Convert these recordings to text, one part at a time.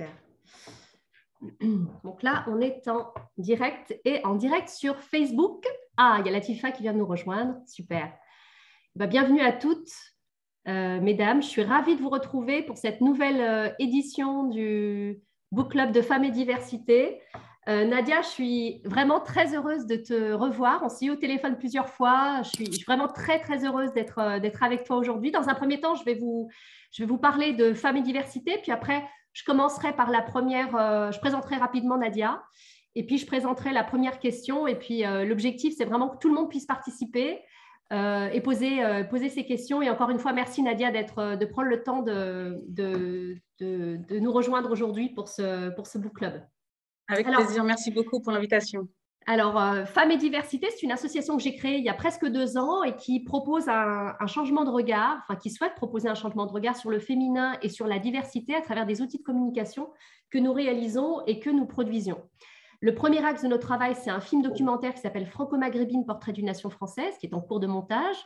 Super. Donc là, on est en direct et en direct sur Facebook. Ah, il y a Latifa qui vient de nous rejoindre. Super. Bienvenue à toutes, mesdames. Je suis ravie de vous retrouver pour cette nouvelle édition du Book Club de Femmes et Diversité. Nadia, je suis vraiment très heureuse de te revoir. On s'est eu au téléphone plusieurs fois. Je suis vraiment très heureuse d'être avec toi aujourd'hui. Dans un premier temps, je vais vous parler de Femmes et Diversité. Puis après, je commencerai par la première. Je présenterai rapidement Nadia. Et puis, je présenterai la première question. Et puis, l'objectif, c'est vraiment que tout le monde puisse participer et poser ses questions. Et encore une fois, merci Nadia de prendre le temps de nous rejoindre aujourd'hui pour ce book club. Avec plaisir, merci beaucoup pour l'invitation. Alors, Femmes et Diversité, c'est une association que j'ai créée il y a presque 2 ans et qui propose un changement de regard, enfin qui souhaite proposer un changement de regard sur le féminin et sur la diversité à travers des outils de communication que nous réalisons et que nous produisions. Le premier axe de notre travail, c'est un film documentaire qui s'appelle Franco-Maghrébine, portrait d'une nation française, qui est en cours de montage.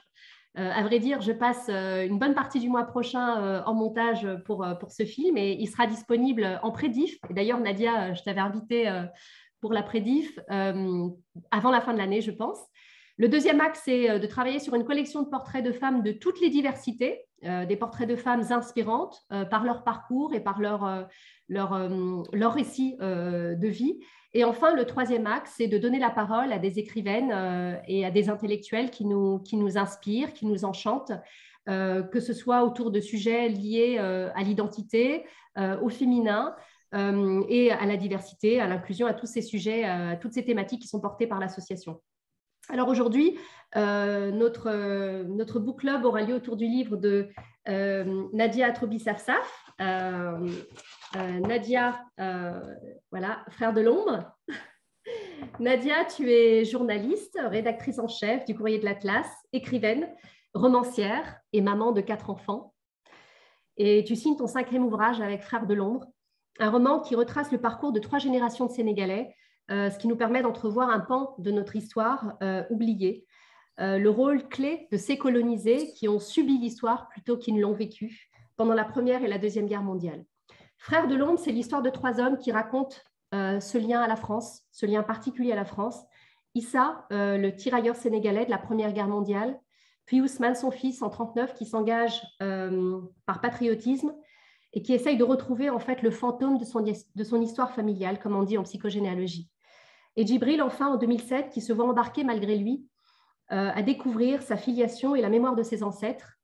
À vrai dire, je passe une bonne partie du mois prochain en montage pour ce film et il sera disponible en prédiff. D'ailleurs, Nadia, je t'avais invité pour la prédiff avant la fin de l'année, je pense. Le deuxième axe, c'est de travailler sur une collection de portraits de femmes de toutes les diversités, des portraits de femmes inspirantes par leur parcours et par leur récit de vie. Et enfin, le troisième axe, c'est de donner la parole à des écrivaines et à des intellectuels qui nous inspirent, qui nous enchantent, que ce soit autour de sujets liés à l'identité, au féminin et à la diversité, à l'inclusion, à tous ces sujets, à toutes ces thématiques qui sont portées par l'association. Alors aujourd'hui, notre book club aura lieu autour du livre de Nadia Atrobi-Safsaf. Nadia, voilà, frère de l'ombre. Nadia, tu es journaliste, rédactrice en chef du Courrier de l'Atlas, écrivaine, romancière et maman de 4 enfants. Et tu signes ton 5e ouvrage avec Frère de l'ombre, un roman qui retrace le parcours de 3 générations de Sénégalais, ce qui nous permet d'entrevoir un pan de notre histoire oubliée, le rôle clé de ces colonisés qui ont subi l'histoire plutôt qu'ils ne l'ont vécue pendant la Première et la Deuxième Guerre mondiale. Frères de l'ombre, c'est l'histoire de 3 hommes qui racontent ce lien à la France, ce lien particulier à la France. Issa, le tirailleur sénégalais de la Première Guerre mondiale, puis Ousmane, son fils, en 1939, qui s'engage par patriotisme et qui essaye de retrouver en fait le fantôme de son histoire familiale, comme on dit en psychogénéalogie. Et Djibril, enfin, en 2007, qui se voit embarquer malgré lui à découvrir sa filiation et la mémoire de ses ancêtres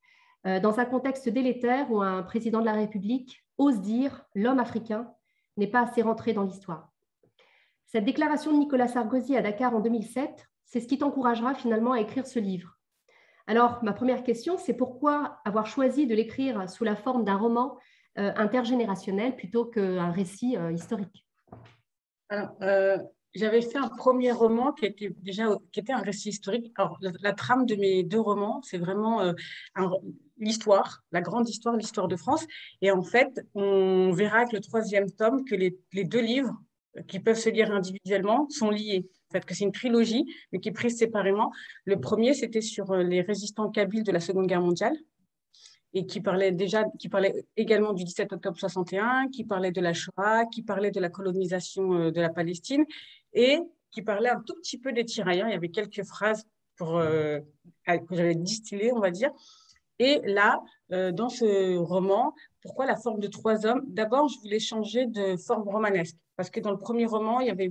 dans un contexte délétère où un président de la République ose dire « l'homme africain n'est pas assez rentré dans l'histoire ». Cette déclaration de Nicolas Sarkozy à Dakar en 2007, c'est ce qui t'encouragera finalement à écrire ce livre. Alors, ma première question, c'est pourquoi avoir choisi de l'écrire sous la forme d'un roman intergénérationnel plutôt qu'un récit historique? Alors, j'avais fait un premier roman qui était un récit historique. Alors, la trame de mes 2 romans, c'est vraiment l'histoire, la grande histoire, l'histoire de France. Et en fait, on verra avec le 3e tome que les 2 livres, qui peuvent se lire individuellement, sont liés. En fait, que c'est une trilogie, mais qui est prise séparément. Le premier, c'était sur les résistants kabyles de la Seconde Guerre mondiale, et qui parlait également du 17 octobre 61, qui parlait de la Shoah, qui parlait de la colonisation de la Palestine, et qui parlait un tout petit peu des tirailleurs. Il y avait quelques phrases que j'avais distillées, on va dire. Et là, dans ce roman, pourquoi la forme de 3 hommes? D'abord, je voulais changer de forme romanesque, parce que dans le premier roman, il y avait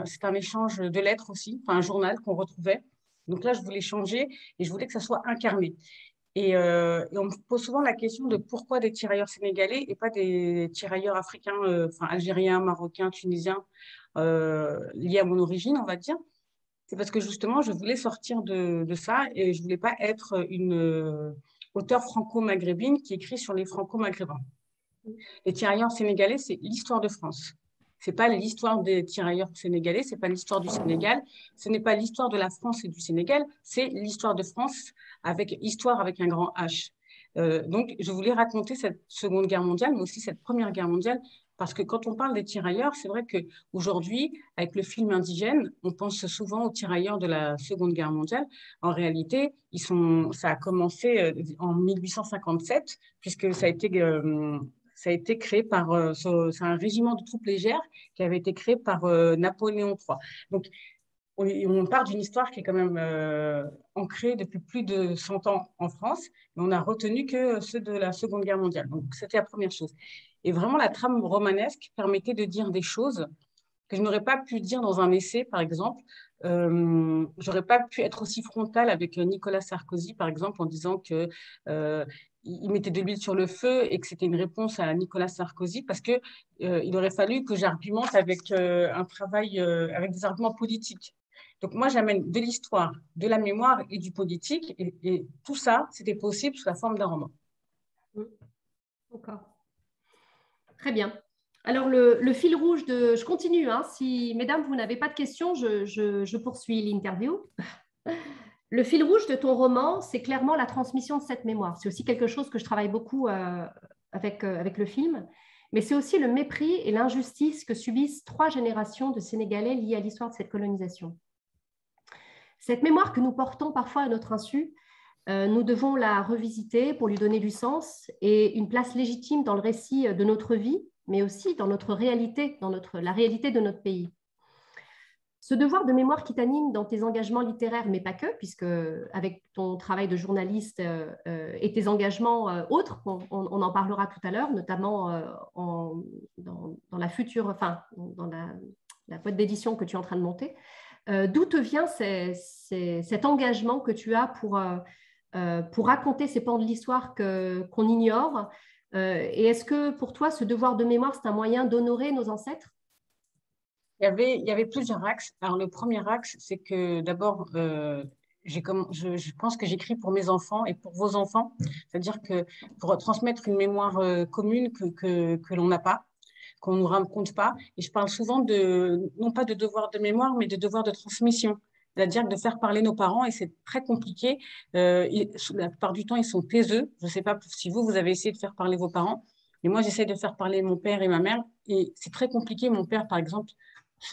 c'est un échange de lettres aussi, enfin un journal qu'on retrouvait. Donc là, je voulais changer et je voulais que ça soit incarné. Et on me pose souvent la question de pourquoi des tirailleurs sénégalais et pas des tirailleurs africains, enfin algériens, marocains, tunisiens, liés à mon origine, on va dire. C'est parce que justement, je voulais sortir de ça et je voulais pas être une auteure franco-maghrébine qui écrit sur les franco-maghrébins. Les tirailleurs sénégalais, c'est l'histoire de France. C'est pas l'histoire des tirailleurs sénégalais, c'est pas l'histoire du Sénégal, ce n'est pas l'histoire de la France et du Sénégal, c'est l'histoire de France avec histoire avec un grand H. Donc, je voulais raconter cette Seconde Guerre mondiale, mais aussi cette Première Guerre mondiale, parce que quand on parle des tirailleurs, c'est vrai qu'aujourd'hui, avec le film Indigène, on pense souvent aux tirailleurs de la Seconde Guerre mondiale. En réalité, ça a commencé en 1857, puisque Ça a été créé par, c'est un régiment de troupes légères qui avait été créé par Napoléon III. Donc, on part d'une histoire qui est quand même ancrée depuis plus de 100 ans en France, mais on a retenu que ceux de la Seconde Guerre mondiale. Donc, c'était la première chose. Et vraiment, la trame romanesque permettait de dire des choses que je n'aurais pas pu dire dans un essai, par exemple. J'aurais pas pu être aussi frontale avec Nicolas Sarkozy, par exemple, en disant que il mettait de l'huile sur le feu et que c'était une réponse à Nicolas Sarkozy, parce que il aurait fallu que j'argumente avec un travail, avec des arguments politiques. Donc moi, j'amène de l'histoire, de la mémoire et du politique, et tout ça, c'était possible sous la forme d'un roman. D'accord. Très bien. Alors, le fil rouge de... Je continue, hein. Si, mesdames, vous n'avez pas de questions, je poursuis l'interview. Le fil rouge de ton roman, c'est clairement la transmission de cette mémoire. C'est aussi quelque chose que je travaille beaucoup avec le film, mais c'est aussi le mépris et l'injustice que subissent 3 générations de Sénégalais liées à l'histoire de cette colonisation. Cette mémoire que nous portons parfois à notre insu, nous devons la revisiter pour lui donner du sens et une place légitime dans le récit de notre vie, mais aussi dans notre réalité, dans la réalité de notre pays. Ce devoir de mémoire qui t'anime dans tes engagements littéraires, mais pas que, puisque avec ton travail de journaliste et tes engagements autres, on en parlera tout à l'heure, notamment dans la future, enfin, dans la boîte d'édition que tu es en train de monter. D'où te vient cet engagement que tu as pour raconter ces pans de l'histoire qu'on ignore? Et est-ce que pour toi, ce devoir de mémoire, c'est un moyen d'honorer nos ancêtres? Il y avait plusieurs axes. Alors, le premier axe, c'est que d'abord, je pense que j'écris pour mes enfants et pour vos enfants. C'est-à-dire que pour transmettre une mémoire commune que l'on n'a pas, qu'on ne nous raconte pas. Et je parle souvent non pas de devoir de mémoire, mais de devoir de transmission. C'est-à-dire de faire parler nos parents, et c'est très compliqué. La plupart du temps, ils sont taiseux. Je ne sais pas si vous avez essayé de faire parler vos parents, mais moi, j'essaie de faire parler mon père et ma mère, et c'est très compliqué. Mon père, par exemple,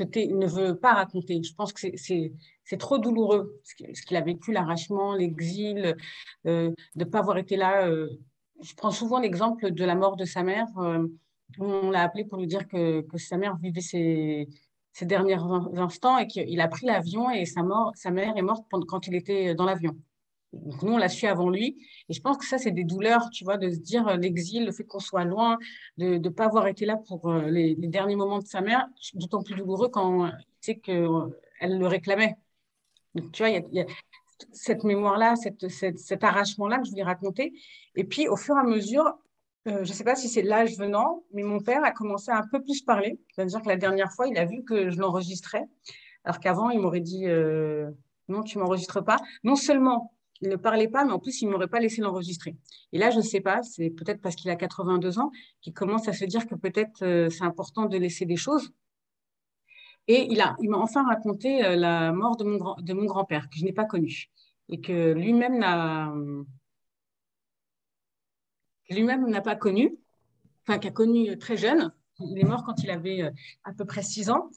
ne veut pas raconter. Je pense que c'est trop douloureux, ce qu'il a vécu, l'arrachement, l'exil, de ne pas avoir été là. Je prends souvent l'exemple de la mort de sa mère. On l'a appelé pour lui dire que sa mère vivait ses derniers instants et qu'il a pris l'avion et sa mère est morte quand il était dans l'avion. Donc nous, on l'a su avant lui. Et je pense que ça, c'est des douleurs, tu vois, de se dire l'exil, le fait qu'on soit loin, de ne pas avoir été là pour les derniers moments de sa mère, d'autant plus douloureux quand tu sais qu'elle le réclamait. Donc, tu vois, il y a cette mémoire-là, cet arrachement-là que je voulais raconter. Et puis, au fur et à mesure, je ne sais pas si c'est l'âge venant, mais mon père a commencé à un peu plus parler. C'est-à-dire que la dernière fois, il a vu que je l'enregistrais, alors qu'avant, il m'aurait dit non, tu ne m'enregistres pas. Non seulement il ne parlait pas, mais en plus, il ne m'aurait pas laissé l'enregistrer. Et là, je ne sais pas, c'est peut-être parce qu'il a 82 ans qu'il commence à se dire que peut-être c'est important de laisser des choses. Et il m'a enfin raconté la mort de mon grand-père, que je n'ai pas connu. Et que lui-même n'a pas connu, enfin, qui a connu très jeune. Il est mort quand il avait à peu près 6 ans.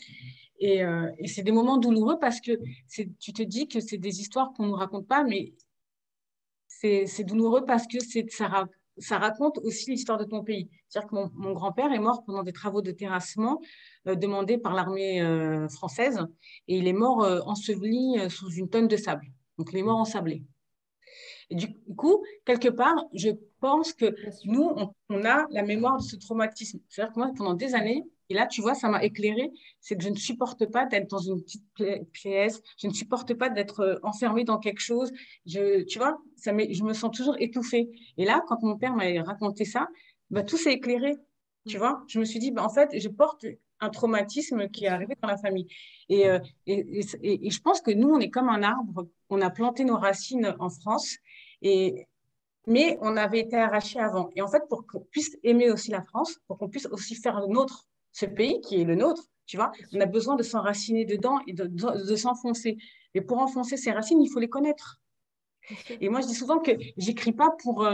Et c'est des moments douloureux parce que tu te dis que c'est des histoires qu'on ne nous raconte pas, mais c'est douloureux parce que ça raconte aussi l'histoire de ton pays. C'est-à-dire que mon grand-père est mort pendant des travaux de terrassement demandés par l'armée française et il est mort enseveli sous une tonne de sable. Donc, il est mort ensablé. Et du coup, quelque part, je pense que nous, on a la mémoire de ce traumatisme. C'est-à-dire que moi, pendant des années, et là, tu vois, ça m'a éclairé, c'est que je ne supporte pas d'être dans une petite pièce, je ne supporte pas d'être enfermée dans quelque chose. Tu vois, je me sens toujours étouffée. Et là, quand mon père m'a raconté ça, bah, tout s'est éclairé. Tu vois, je me suis dit, bah, en fait, je porte un traumatisme qui est arrivé dans la famille. Et je pense que nous, on est comme un arbre, on a planté nos racines en France, et, mais on avait été arrachés avant. Et en fait, pour qu'on puisse aimer aussi la France, pour qu'on puisse aussi faire le nôtre, ce pays qui est le nôtre, tu vois, on a besoin de s'enraciner dedans et de s'enfoncer. Et pour enfoncer ces racines, il faut les connaître. Et moi, je dis souvent que j'écris pas pour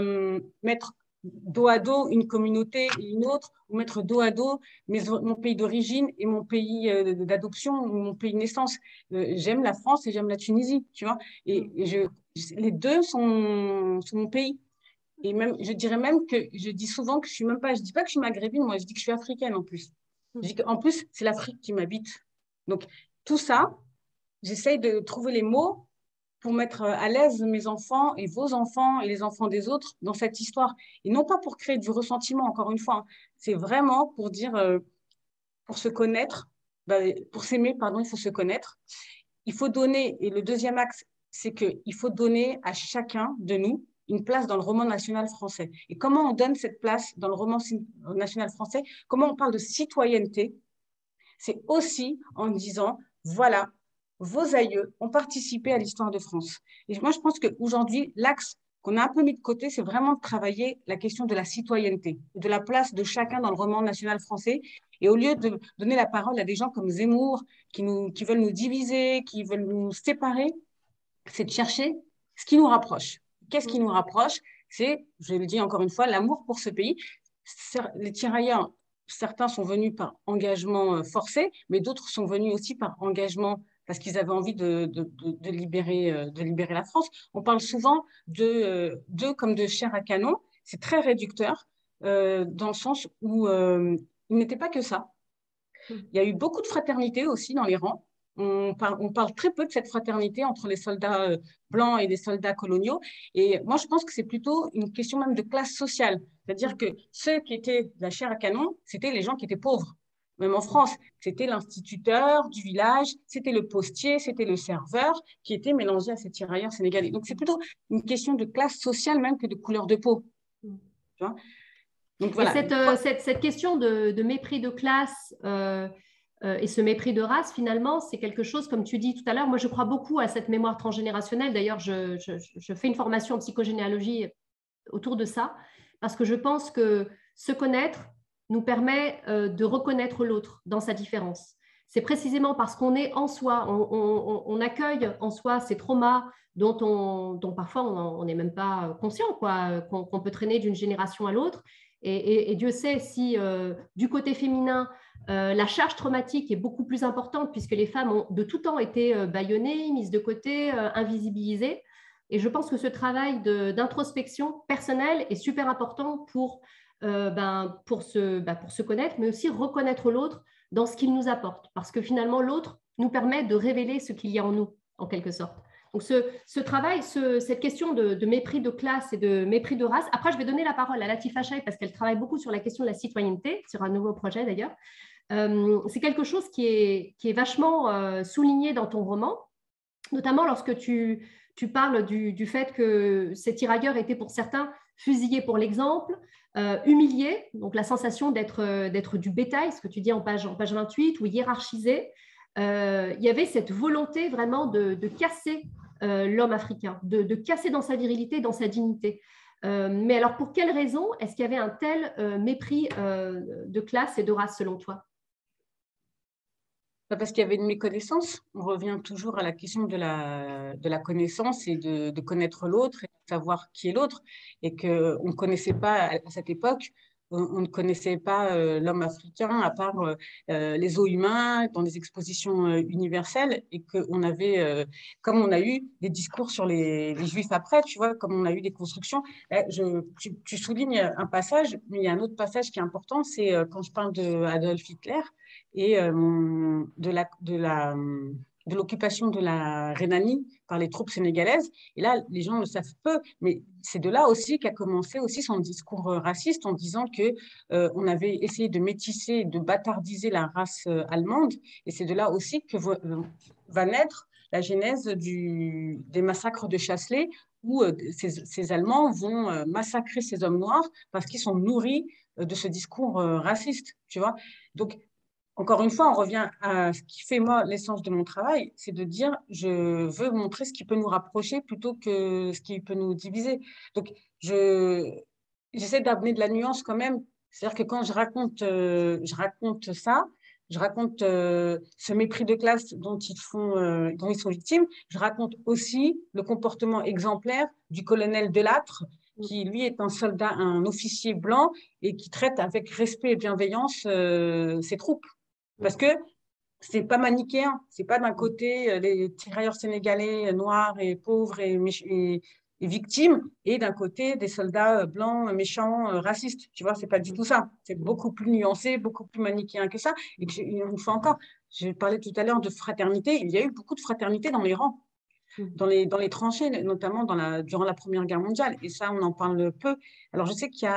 mettre dos à dos une communauté et une autre, ou mettre dos à dos mon pays d'origine et mon pays d'adoption ou mon pays de naissance. J'aime la France et j'aime la Tunisie, tu vois. Et les deux sont mon pays. Et même, je dirais même que je dis souvent que je suis même pas, je dis pas que je suis maghrébine, moi, je dis que je suis africaine en plus. Je dis qu'en plus, c'est l'Afrique qui m'habite. Donc, tout ça, j'essaye de trouver les mots pour mettre à l'aise mes enfants et vos enfants et les enfants des autres dans cette histoire. Et non pas pour créer du ressentiment, encore une fois, hein. C'est vraiment pour dire, pour se connaître, bah, pour s'aimer, pardon, il faut se connaître. Il faut donner, et le deuxième axe, c'est qu'il faut donner à chacun de nous une place dans le roman national français. Et comment on donne cette place dans le roman national français? Comment on parle de citoyenneté? C'est aussi en disant, voilà, vos aïeux ont participé à l'histoire de France. Et moi, je pense qu'aujourd'hui, l'axe qu'on a un peu mis de côté, c'est vraiment de travailler la question de la citoyenneté, de la place de chacun dans le roman national français. Et au lieu de donner la parole à des gens comme Zemmour, qui veulent nous diviser, qui veulent nous séparer, c'est de chercher ce qui nous rapproche. Qu'est-ce qui nous rapproche? C'est, je le dis encore une fois, l'amour pour ce pays. Les tirailleurs, certains sont venus par engagement forcé, mais d'autres sont venus aussi par engagement parce qu'ils avaient envie de libérer la France. On parle souvent d'eux comme de chair à canon. C'est très réducteur dans le sens où il n'était pas que ça. Il y a eu beaucoup de fraternité aussi dans les rangs. On parle très peu de cette fraternité entre les soldats blancs et les soldats coloniaux. Et moi, je pense que c'est plutôt une question même de classe sociale. C'est-à-dire que ceux qui étaient de la chair à canon, c'était les gens qui étaient pauvres. Même en France, c'était l'instituteur du village, c'était le postier, c'était le serveur qui était mélangé à ces tirailleurs sénégalais. Donc, c'est plutôt une question de classe sociale même que de couleur de peau. Tu vois. Donc, Et voilà. cette question de mépris de classe et ce mépris de race, finalement, c'est quelque chose, comme tu dis tout à l'heure, moi je crois beaucoup à cette mémoire transgénérationnelle. D'ailleurs, je fais une formation en psychogénéalogie autour de ça, parce que je pense que se connaître nous permet de reconnaître l'autre dans sa différence. C'est précisément parce qu'on est en soi, on accueille en soi ces traumas dont parfois on n'est même pas conscient, qu'on peut traîner d'une génération à l'autre. Et Dieu sait si du côté féminin, la charge traumatique est beaucoup plus importante puisque les femmes ont de tout temps été bâillonnées, mises de côté, invisibilisées. Et je pense que ce travail d'introspection personnelle est super important pour se connaître, mais aussi reconnaître l'autre dans ce qu'il nous apporte. Parce que finalement, l'autre nous permet de révéler ce qu'il y a en nous, en quelque sorte. Donc ce travail, cette question de mépris de classe et de mépris de race, après je vais donner la parole à Latifa Chaï parce qu'elle travaille beaucoup sur la question de la citoyenneté, sur un nouveau projet d'ailleurs. C'est quelque chose qui est vachement souligné dans ton roman, notamment lorsque tu parles du fait que ces tirailleurs étaient pour certains fusillés pour l'exemple, humiliés, donc la sensation d'être du bétail, ce que tu dis en page 28, ou hiérarchisés. Il y avait cette volonté vraiment de casser l'homme africain, de casser dans sa virilité, dans sa dignité. Mais alors, pour quelles raisons est-ce qu'il y avait un tel mépris de classe et de race selon toi? Parce qu'il y avait une méconnaissance. On revient toujours à la question de la connaissance et de connaître l'autre et de savoir qui est l'autre. Et qu'on ne connaissait pas à cette époque, on ne connaissait pas l'homme africain à part les os humains dans des expositions universelles. Et qu'on avait, comme on a eu des discours sur les juifs après, tu vois, comme on a eu des constructions. Tu soulignes un passage, mais il y a un autre passage qui est important, c'est quand je parle d'Adolf Hitler et de l'occupation de la Rhénanie par les troupes sénégalaises. Et là, les gens le savent peu, mais c'est de là aussi qu'a commencé aussi son discours raciste en disant que on avait essayé de métisser, de bâtardiser la race allemande. Et c'est de là aussi que va naître la genèse des massacres de Chasselet, où ces Allemands vont massacrer ces hommes noirs parce qu'ils sont nourris de ce discours raciste, tu vois. Donc, encore une fois, on revient à ce qui fait, moi, l'essence de mon travail, c'est de dire, je veux montrer ce qui peut nous rapprocher plutôt que ce qui peut nous diviser. Donc, j'essaie d'amener de la nuance quand même. C'est-à-dire que quand je raconte ça, je raconte ce mépris de classe dont ils sont victimes, je raconte aussi le comportement exemplaire du colonel Delattre, qui lui est un soldat, un officier blanc et qui traite avec respect et bienveillance ses troupes. Parce que c'est pas manichéen, c'est pas d'un côté les tirailleurs sénégalais noirs et pauvres et et victimes, et d'un côté, des soldats blancs, méchants, racistes. Tu vois, c'est pas du tout ça. C'est beaucoup plus nuancé, beaucoup plus manichéen que ça. Et une fois encore, je parlais tout à l'heure de fraternité. Il y a eu beaucoup de fraternité dans les rangs, dans les tranchées, notamment durant la Première Guerre mondiale. Et ça, on en parle peu. Alors, je sais qu'il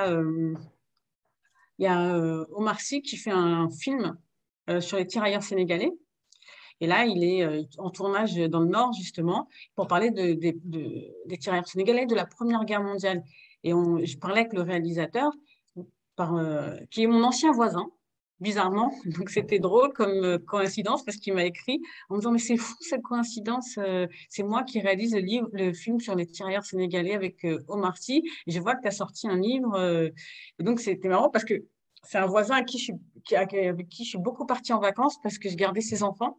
y a Omar Sy qui fait un film sur les tirailleurs sénégalais. Et là, il est en tournage dans le Nord, justement, pour parler des tirailleurs sénégalais de la Première Guerre mondiale. Et je parlais avec le réalisateur, qui est mon ancien voisin, bizarrement. Donc, c'était drôle comme coïncidence, parce qu'il m'a écrit en me disant, mais c'est fou cette coïncidence. C'est moi qui réalise le film sur les tirailleurs sénégalais avec Omar Sy. Et je vois que tu as sorti un livre. Et donc, c'était marrant parce que c'est un voisin avec qui je suis beaucoup partie en vacances parce que je gardais ses enfants.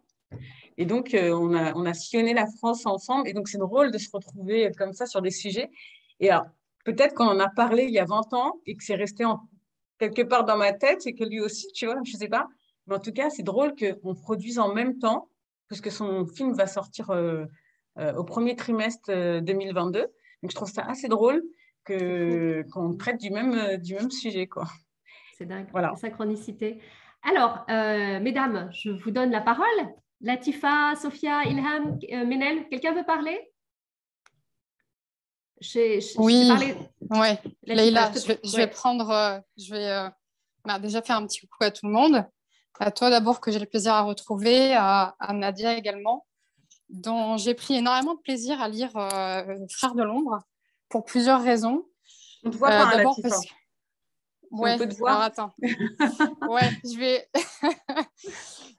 Et donc, on a sillonné la France ensemble. Et donc, c'est drôle de se retrouver comme ça sur des sujets. Et alors, peut-être qu'on en a parlé il y a 20 ans et que c'est resté quelque part dans ma tête et que lui aussi, tu vois, je ne sais pas. Mais en tout cas, c'est drôle qu'on produise en même temps, puisque son film va sortir au premier trimestre 2022. Donc, je trouve ça assez drôle qu'on traite du même sujet, quoi. C'est dingue, Voilà. la synchronicité. Alors, mesdames, je vous donne la parole. Latifa, Sophia, Ilham, Menel, quelqu'un veut parler? Oui, parlé... ouais. Leïla, je vais prendre, déjà faire un petit coucou à tout le monde. À toi d'abord que j'ai le plaisir à retrouver, à Nadia également, dont j'ai pris énormément de plaisir à lire Frères de l'ombre pour plusieurs raisons. On ne te voit pas, d'abord Latifa. parce que... Ouais, on peut te voir. alors attends. Ouais, je vais...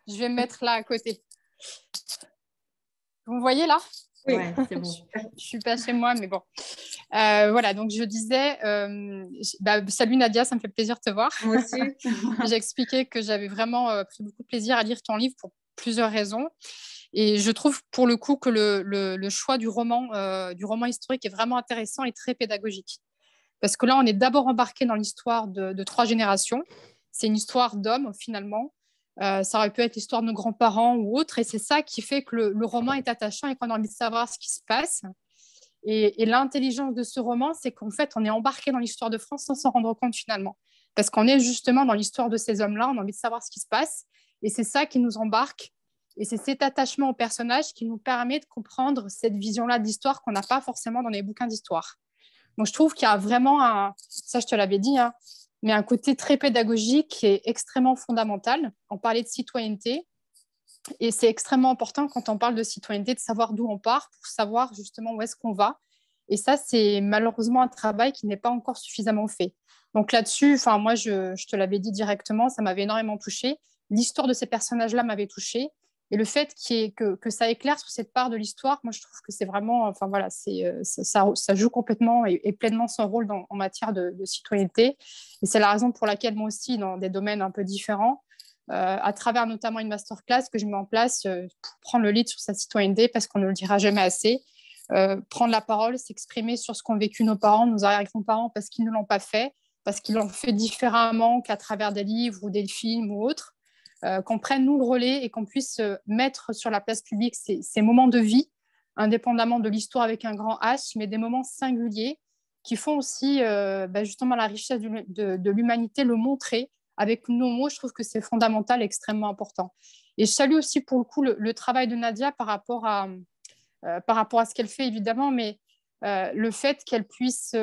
je vais me mettre là à côté. Vous me voyez là? Oui, c'est bon. Je suis pas chez moi, mais bon. Voilà, donc je disais, salut Nadia, ça me fait plaisir de te voir. Moi aussi. J'ai expliqué que j'avais vraiment pris beaucoup de plaisir à lire ton livre pour plusieurs raisons. Et je trouve pour le coup que le choix du roman historique est vraiment intéressant et très pédagogique. Parce que là, on est d'abord embarqué dans l'histoire de 3 générations. C'est une histoire d'hommes, finalement. Ça aurait pu être l'histoire de nos grands-parents ou autre. Et c'est ça qui fait que le roman est attachant et qu'on a envie de savoir ce qui se passe. Et l'intelligence de ce roman, c'est qu'en fait, on est embarqué dans l'histoire de France sans s'en rendre compte finalement. Parce qu'on est justement dans l'histoire de ces hommes-là, on a envie de savoir ce qui se passe. Et c'est ça qui nous embarque. Et c'est cet attachement au personnage qui nous permet de comprendre cette vision-là d'histoire qu'on n'a pas forcément dans les bouquins d'histoire. Donc, je trouve qu'il y a vraiment ça je te l'avais dit, hein, mais un côté très pédagogique qui est extrêmement fondamental. On parlait de citoyenneté. Et c'est extrêmement important quand on parle de citoyenneté de savoir d'où on part pour savoir justement où est-ce qu'on va. Et ça, c'est malheureusement un travail qui n'est pas encore suffisamment fait. Donc là-dessus, moi, je te l'avais dit directement, ça m'avait énormément touchée. L'histoire de ces personnages-là m'avait touchée. Et le fait que ça éclaire sur cette part de l'histoire, moi, je trouve que c'est vraiment, ça joue complètement et pleinement son rôle en matière de citoyenneté. Et c'est la raison pour laquelle moi aussi, dans des domaines un peu différents, à travers notamment une masterclass que je mets en place pour prendre le lead sur sa citoyenneté, parce qu'on ne le dira jamais assez. Prendre la parole, s'exprimer sur ce qu'ont vécu nos parents, nos arrière-grands-parents, parce qu'ils ne l'ont pas fait, parce qu'ils l'ont fait différemment qu'à travers des livres ou des films ou autres. Qu'on prenne nous le relais et qu'on puisse mettre sur la place publique ces moments de vie, indépendamment de l'histoire avec un grand H, mais des moments singuliers qui font aussi justement la richesse de l'humanité, le montrer avec nos mots. Je trouve que c'est fondamental et extrêmement important. Et je salue aussi pour le coup le travail de Nadia par rapport à ce qu'elle fait évidemment, mais le fait qu'elle puisse,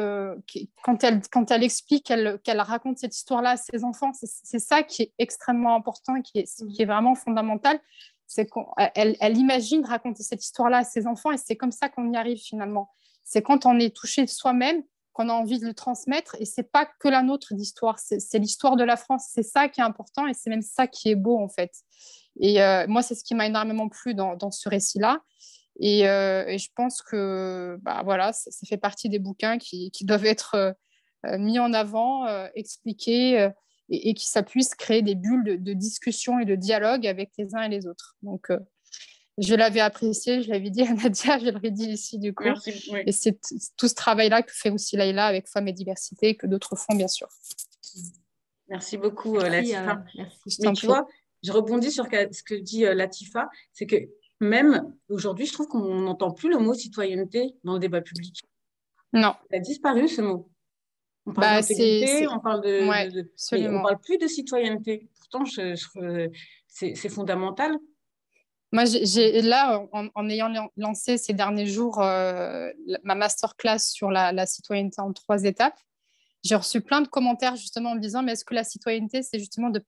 quand elle explique, qu'elle raconte cette histoire-là à ses enfants, c'est ça qui est extrêmement important, qui est vraiment fondamental. C'est qu'elle imagine raconter cette histoire-là à ses enfants et c'est comme ça qu'on y arrive finalement. C'est quand on est touché soi-même qu'on a envie de le transmettre et c'est pas que la nôtre d'histoire, c'est l'histoire de la France. C'est ça qui est important et c'est même ça qui est beau en fait. Et moi, c'est ce qui m'a énormément plu dans ce récit-là. Et je pense que voilà, ça fait partie des bouquins qui doivent être mis en avant, expliqués, et que ça puisse créer des bulles de discussion et de dialogue avec les uns et les autres. Donc, je l'avais apprécié, je l'avais dit à Nadia, je l'avais dit ici du coup. Merci, oui. Et c'est tout ce travail-là que fait aussi Leïla avec Femmes et Diversité, que d'autres font bien sûr. Merci beaucoup, Latifa. Merci. Mais tu vois, je rebondis sur ce que dit Latifa, c'est que même aujourd'hui, je trouve qu'on n'entend plus le mot citoyenneté dans le débat public. Non. Il a disparu, ce mot. On parle Bah, d'intégrité, on parle Ouais, mais on absolument. parle plus de citoyenneté. Pourtant, c'est fondamental. Moi, là, en ayant lancé ces derniers jours ma masterclass sur la citoyenneté en 3 étapes, j'ai reçu plein de commentaires justement en me disant, mais est-ce que la citoyenneté, c'est justement de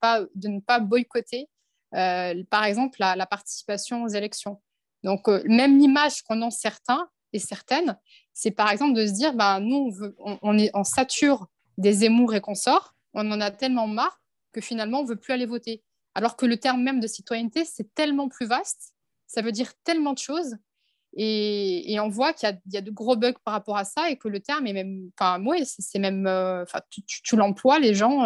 ne pas boycotter, par exemple, la participation aux élections. Donc, même l'image qu'en ont certains et certaines, c'est par exemple de se dire, bah, nous, on sature des Zemmour et consorts, on en a tellement marre que finalement, on ne veut plus aller voter. Alors que le terme même de citoyenneté, c'est tellement plus vaste, ça veut dire tellement de choses. Et on voit qu'il y a de gros bugs par rapport à ça et que le terme est même, enfin, ouais, c'est même, tu l'emploies, les gens,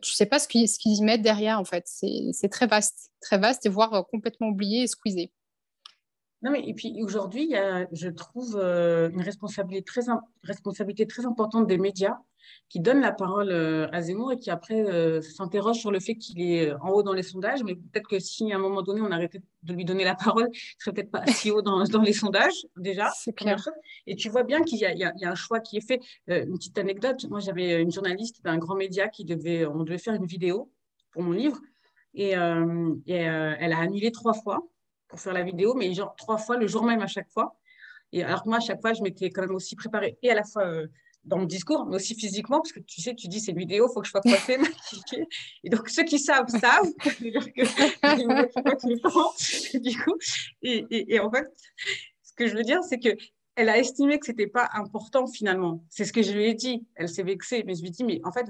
tu sais pas ce qu'ils y mettent derrière, en fait. C'est très vaste et voire complètement oublié et squeezé. Non, mais et puis aujourd'hui, il y a, je trouve, une responsabilité très importante des médias qui donnent la parole à Zemmour et qui après s'interrogent sur le fait qu'il est en haut dans les sondages. Mais peut-être que si à un moment donné on arrêtait de lui donner la parole, il serait peut-être pas si haut dans les sondages déjà, C'est première clair. chose. Et tu vois bien qu'il y a un choix qui est fait. Une petite anecdote, moi j'avais une journaliste d'un grand média on devait faire une vidéo pour mon livre et elle a annulé 3 fois pour faire la vidéo, mais genre 3 fois le jour même à chaque fois. Et alors que moi, à chaque fois, je m'étais quand même aussi préparée et à la fois dans mon discours, mais aussi physiquement, parce que tu sais, tu dis c'est une vidéo, il faut que je sois coiffée, maquillée. Et donc, ceux qui savent, savent. C'est-à-dire que je me maquille pas tout le temps. Et du coup, et en fait, ce que je veux dire, c'est que elle a estimé que c'était pas important finalement. C'est ce que je lui ai dit. Elle s'est vexée, mais je lui ai dit, mais en fait,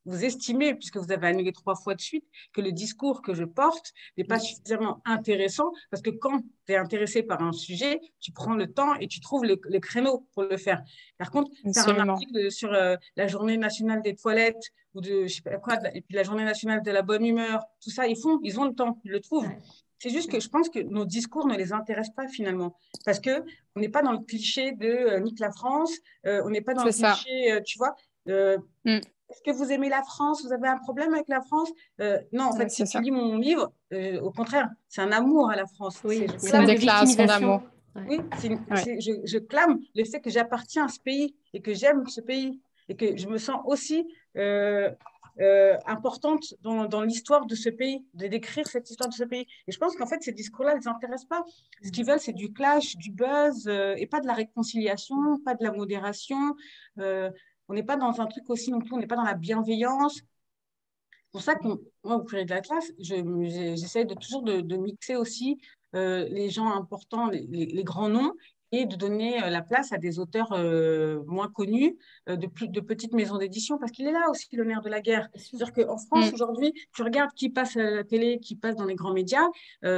vous estimez, puisque vous avez annulé 3 fois de suite, que le discours que je porte n'est pas suffisamment intéressant, parce que quand tu es intéressé par un sujet, tu prends le temps et tu trouves le créneau pour le faire. Par contre, faire un Absolument. article sur la journée nationale des toilettes ou de, je sais pas quoi, et puis la journée nationale de la bonne humeur, tout ça, ils ont le temps, ils le trouvent. Ouais. C'est juste que je pense que nos discours ne les intéressent pas finalement, parce que on n'est pas dans le cliché de nique la France, on n'est pas dans le C'est ça. cliché, tu vois, euh, Mm. est-ce que vous aimez la France? Vous avez un problème avec la France? Non, en Ouais, fait, si c'est tu ça. lis mon livre, au contraire, c'est un amour à la France. Oui, Je il n'y a C'est pas une de clame, déclaration victimisation. d'amour. Ouais. oui, Ouais. je clame le fait que j'appartiens à ce pays et que j'aime ce pays et que je me sens aussi importante dans l'histoire de ce pays, de décrire cette histoire de ce pays. Et je pense qu'en fait, ces discours-là ne les intéressent pas. Ce qu'ils veulent, c'est du clash, du buzz et pas de la réconciliation, pas de la modération. Euh, on n'est pas dans un truc aussi non plus, on n'est pas dans la bienveillance. C'est pour ça que moi, au cours de la classe, j'essaie de toujours de mixer aussi les gens importants, les grands noms, et de donner la place à des auteurs moins connus, de petites maisons d'édition, parce qu'il est là aussi le nerf de la guerre. Bien sûr. C'est-à-dire qu'en France, Mm. aujourd'hui, tu regardes qui passe à la télé, qui passe dans les grands médias,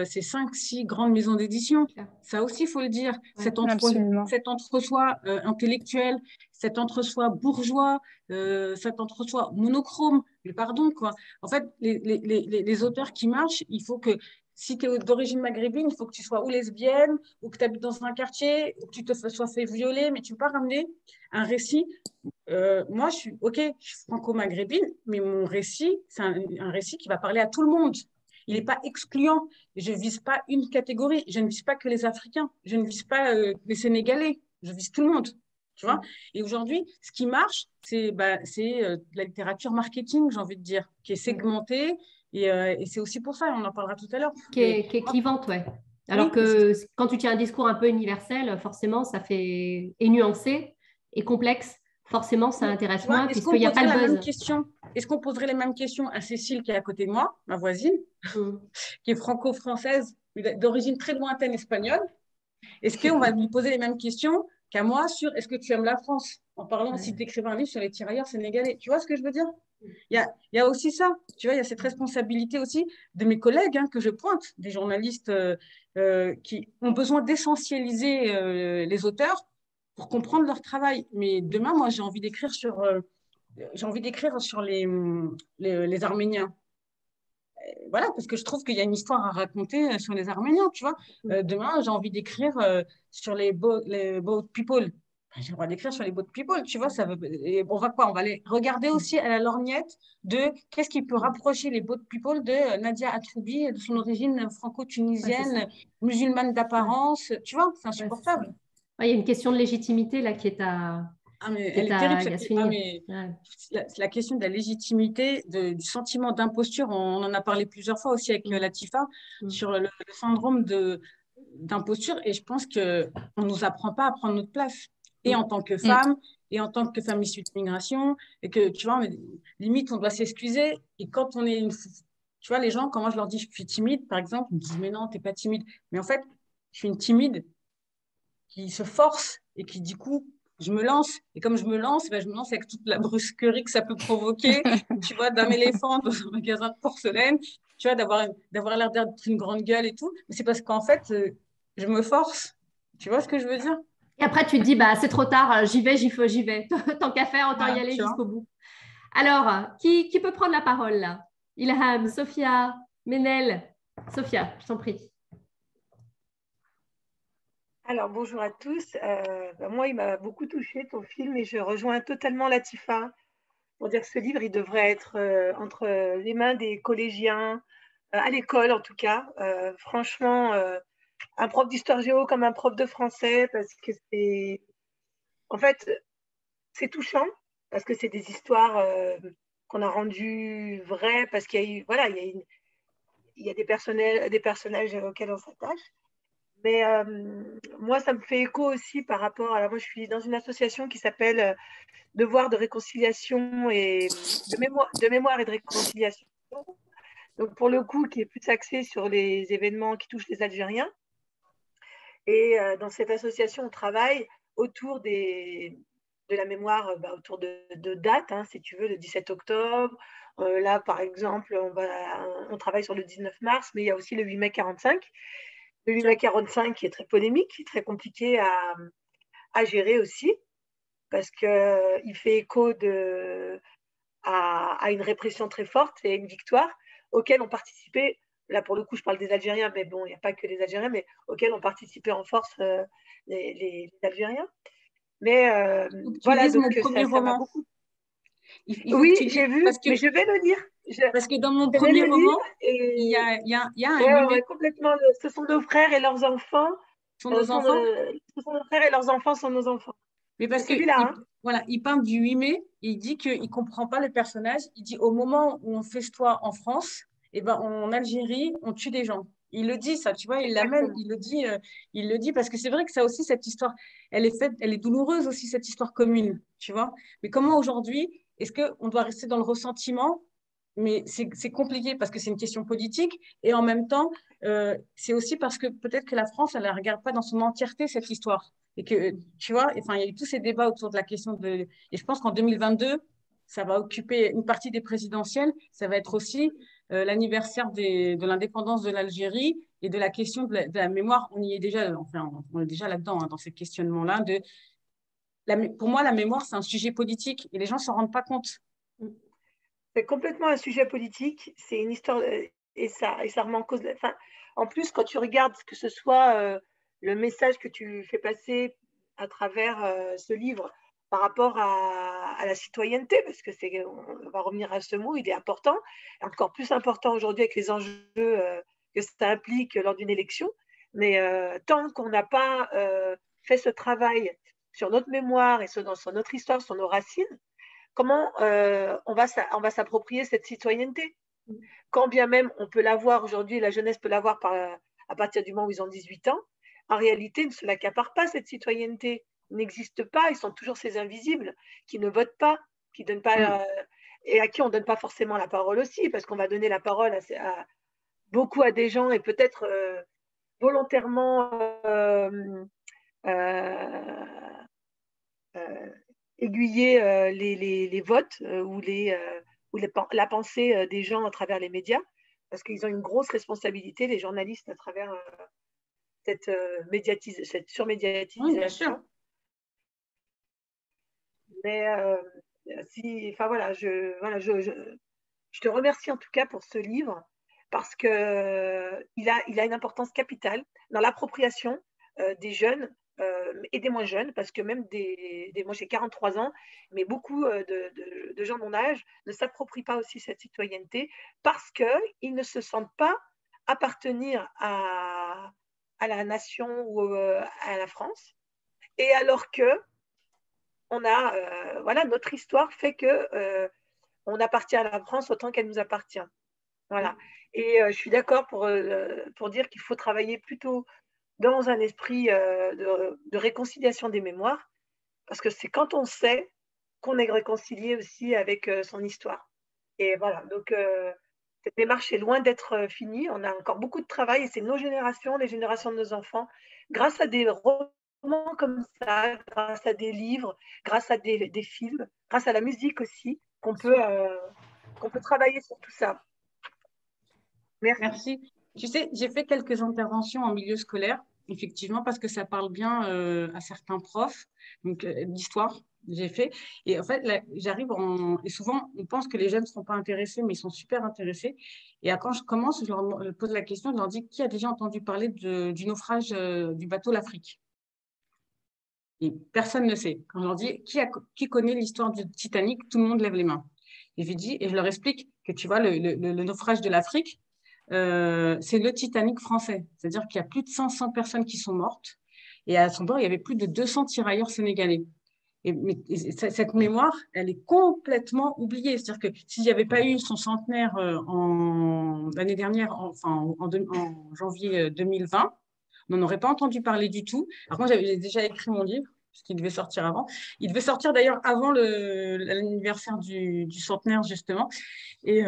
c'est 5, 6 grandes maisons d'édition. Clair. Ça aussi, il faut le dire. Ouais. Absolument. Cet entre-soi intellectuel, cet entre-soi bourgeois, cet entre-soi monochrome, mais pardon, quoi. En fait, les auteurs qui marchent, il faut que, si tu es d'origine maghrébine, il faut que tu sois ou lesbienne, ou que tu habites dans un quartier, ou que tu te sois fait violer, mais tu ne peux pas ramener un récit. Moi, je suis franco-maghrébine, mais mon récit, c'est un récit qui va parler à tout le monde. Il n'est pas excluant. Je ne vise pas une catégorie. Je ne vise pas que les Africains. Je ne vise pas les Sénégalais. Je vise tout le monde. Tu vois. Et aujourd'hui, ce qui marche, c'est la littérature marketing, j'ai envie de dire, qui est Ouais. segmentée. Et c'est aussi pour ça, on en parlera tout à l'heure. Qui est clivante, ouais. Alors Oui, que quand tu tiens un discours un peu universel, forcément, ça fait et nuancé et complexe. Forcément, ça tu intéresse vois, moins puisqu'il n'y a pas le buzz. est-ce qu'on poserait les mêmes questions à Cécile qui est à côté de moi, ma voisine, Mm. qui est franco-française, d'origine très lointaine espagnole? Est-ce qu'on va lui poser les mêmes questions qu'à moi sur est-ce que tu aimes la France? En parlant, si Ouais. tu écrivais un livre sur les tirailleurs sénégalais. Tu vois ce que je veux dire? Il y a aussi ça, tu vois, il y a cette responsabilité aussi de mes collègues que je pointe, des journalistes qui ont besoin d'essentialiser les auteurs pour comprendre leur travail. Mais demain, moi, j'ai envie d'écrire sur les Arméniens. Voilà, parce que je trouve qu'il y a une histoire à raconter sur les Arméniens, tu vois. Demain, j'ai envie d'écrire sur les boat people. J'ai le droit d'écrire sur les boat people, tu vois. Et on va quoi? On va aller regarder aussi à la lorgnette de qu'est-ce qui peut rapprocher les boat people de Nadia Atroubi, de son origine Ouais, c'est ça. franco-tunisienne, musulmane Ouais. d'apparence. Tu vois, c'est Ouais, c'est ça. insupportable. Ouais, il y a une question de légitimité là qui est à, Ah, mais qui elle est est terrible, à cette... ah, Yasmine. mais Ouais. la question de la légitimité, du sentiment d'imposture, on en a parlé plusieurs fois aussi avec Mm, Latifa, mm, sur le syndrome d'imposture. Et je pense qu'on ne nous apprend pas à prendre notre place. Et en mm. tant que Mm. femme, et en tant que femme issue de l'immigration, et que, tu vois, mais limite, on doit s'excuser. Et quand on est tu vois, les gens, quand moi je leur dis je suis timide, par exemple, ils me disent mais non, t'es pas timide. Mais en fait, je suis une timide qui se force et qui, du coup, je me lance. Et comme je me lance, ben, je me lance avec toute la brusquerie que ça peut provoquer, tu vois, d'un éléphant dans un magasin de porcelaine, tu vois, d'avoir l'air d'être une grande gueule et tout. Mais c'est parce qu'en fait, je me force. Tu vois ce que je veux dire? Et après, tu te dis, bah, c'est trop tard, j'y vais. Tant qu'à faire, autant y Ouais, aller tu vois. jusqu'au bout. Alors, qui peut prendre la parole là? Ilham, Sophia, Menel. Sophia, je t'en prie. Alors, bonjour à tous. Moi, il m'a beaucoup touché ton film et je rejoins totalement Latifa pour dire que ce livre, il devrait être entre les mains des collégiens, à l'école en tout cas. Franchement, un prof d'histoire géo comme un prof de français parce que en fait, c'est touchant parce que c'est des histoires qu'on a rendues vraies parce qu'il y a eu, voilà, il y a des personnages auxquels on s'attache. Mais moi, ça me fait écho aussi par rapport à... Moi, je suis dans une association qui s'appelle Devoir de réconciliation et de mémoire et de réconciliation. Donc, pour le coup, qui est plus axé sur les événements qui touchent les Algériens. Et dans cette association, on travaille autour de la mémoire, autour de dates, hein, si tu veux, le 17 octobre. Là, par exemple, on travaille sur le 19 mars, mais il y a aussi le 8 mai 45. Le 8 mai 45 qui est très polémique, qui est très compliqué à gérer aussi, parce qu'il fait écho à une répression très forte et une victoire auquel ont participé, là pour le coup je parle des Algériens, mais bon, il n'y a pas que les Algériens, mais auxquels ont participé en force les Algériens. Mais Faut que tu voilà, lises donc mon premier ça m'a roman. beaucoup... Il faut que Oui, tu lises, j'ai vu, mais je vais le lire. parce que dans mon Je vais premier le roman, lire et il y a un ouais, 8 ouais, mai, ouais, complètement. Ce sont nos frères et leurs enfants. sont nos enfants. Ce sont nos frères et leurs enfants sont nos enfants. Mais C'est parce que celui-là, hein. voilà, il parle du 8 mai, et il dit qu'il ne comprend pas le personnage. Il dit au moment où on festoie en France, et ben, en Algérie, on tue des gens. Il le dit, ça, tu vois, il l'amène, Exactement. il le dit parce que c'est vrai que ça aussi, cette histoire, elle est faite, elle est douloureuse aussi, cette histoire commune, tu vois. Mais comment aujourd'hui, est-ce qu'on doit rester dans le ressentiment? Mais c'est compliqué parce que c'est une question politique et en même temps, c'est aussi parce que peut-être que la France, elle ne regarde pas dans son entièreté cette histoire. Et que, tu vois, enfin, il y a eu tous ces débats autour de la question de... Et je pense qu'en 2022, ça va occuper une partie des présidentielles. Ça va être aussi l'anniversaire de l'indépendance de l'Algérie et de la question de la mémoire. On y est déjà, enfin, on est déjà là-dedans, hein, dans ces questionnements-là. Pour moi, la mémoire, c'est un sujet politique et les gens ne s'en rendent pas compte. C'est complètement un sujet politique. C'est une histoire et ça remet en cause. Enfin, en plus, quand tu regardes que ce soit le message que tu fais passer à travers ce livre par rapport à la citoyenneté, parce que on va revenir à ce mot, il est important, et encore plus important aujourd'hui avec les enjeux que ça implique lors d'une élection. Mais tant qu'on n'a pas fait ce travail sur notre mémoire et sur notre histoire, sur nos racines, comment on va s'approprier cette citoyenneté? Quand bien même on peut l'avoir aujourd'hui, la jeunesse peut l'avoir à partir du moment où ils ont 18 ans, en réalité, ils ne se l'accapare pas, cette citoyenneté. Ils n'existent pas, ils sont toujours ces invisibles qui ne votent pas, qui donnent pas, et à qui on ne donne pas forcément la parole aussi, parce qu'on va donner la parole beaucoup à des gens et peut-être volontairement euh, euh, aiguiller les votes ou la pensée des gens à travers les médias, parce qu'ils ont une grosse responsabilité, les journalistes, à travers cette Oui, bien sûr. surmédiatisation. Mais enfin voilà, je te remercie en tout cas pour ce livre parce que il a une importance capitale dans l'appropriation des jeunes et des moins jeunes, parce que même moi j'ai 43 ans, mais beaucoup de gens de mon âge ne s'approprient pas aussi cette citoyenneté parce qu'ils ne se sentent pas appartenir à la nation ou à la France. Et alors que on a, voilà, notre histoire fait que on appartient à la France autant qu'elle nous appartient. Voilà. Et je suis d'accord pour dire qu'il faut travailler plutôt dans un esprit de réconciliation des mémoires, parce que c'est quand on sait qu'on est réconcilié aussi avec son histoire. Et voilà, donc cette démarche est loin d'être finie. On a encore beaucoup de travail et c'est nos générations, les générations de nos enfants, grâce à des romans comme ça, grâce à des livres, grâce à des films, grâce à la musique aussi, qu'on peut travailler sur tout ça. Merci. Merci. Tu sais, j'ai fait quelques interventions en milieu scolaire, effectivement, parce que ça parle bien à certains profs d'histoire. J'ai fait. Et en fait, là, j'arrive en. Et souvent, on pense que les jeunes ne sont pas intéressés, mais ils sont super intéressés. Et quand je commence, je leur pose la question, je leur dis qui a déjà entendu parler du naufrage du bateau l'Afrique? Et personne ne sait. Quand je leur dis qui connaît l'histoire du Titanic, tout le monde lève les mains. Et je leur explique que tu vois, le naufrage de l'Afrique, c'est le Titanic français. C'est-à-dire qu'il y a plus de 500 personnes qui sont mortes. Et à son bord, il y avait plus de 200 tirailleurs sénégalais. Cette mémoire, elle est complètement oubliée. C'est-à-dire que s'il n'y avait pas eu son centenaire l'année dernière, en janvier 2020, on n'en aurait pas entendu parler du tout. Alors moi, j'avais déjà écrit mon livre, puisqu'il devait sortir avant. Il devait sortir d'ailleurs avant l'anniversaire du centenaire, justement. Mais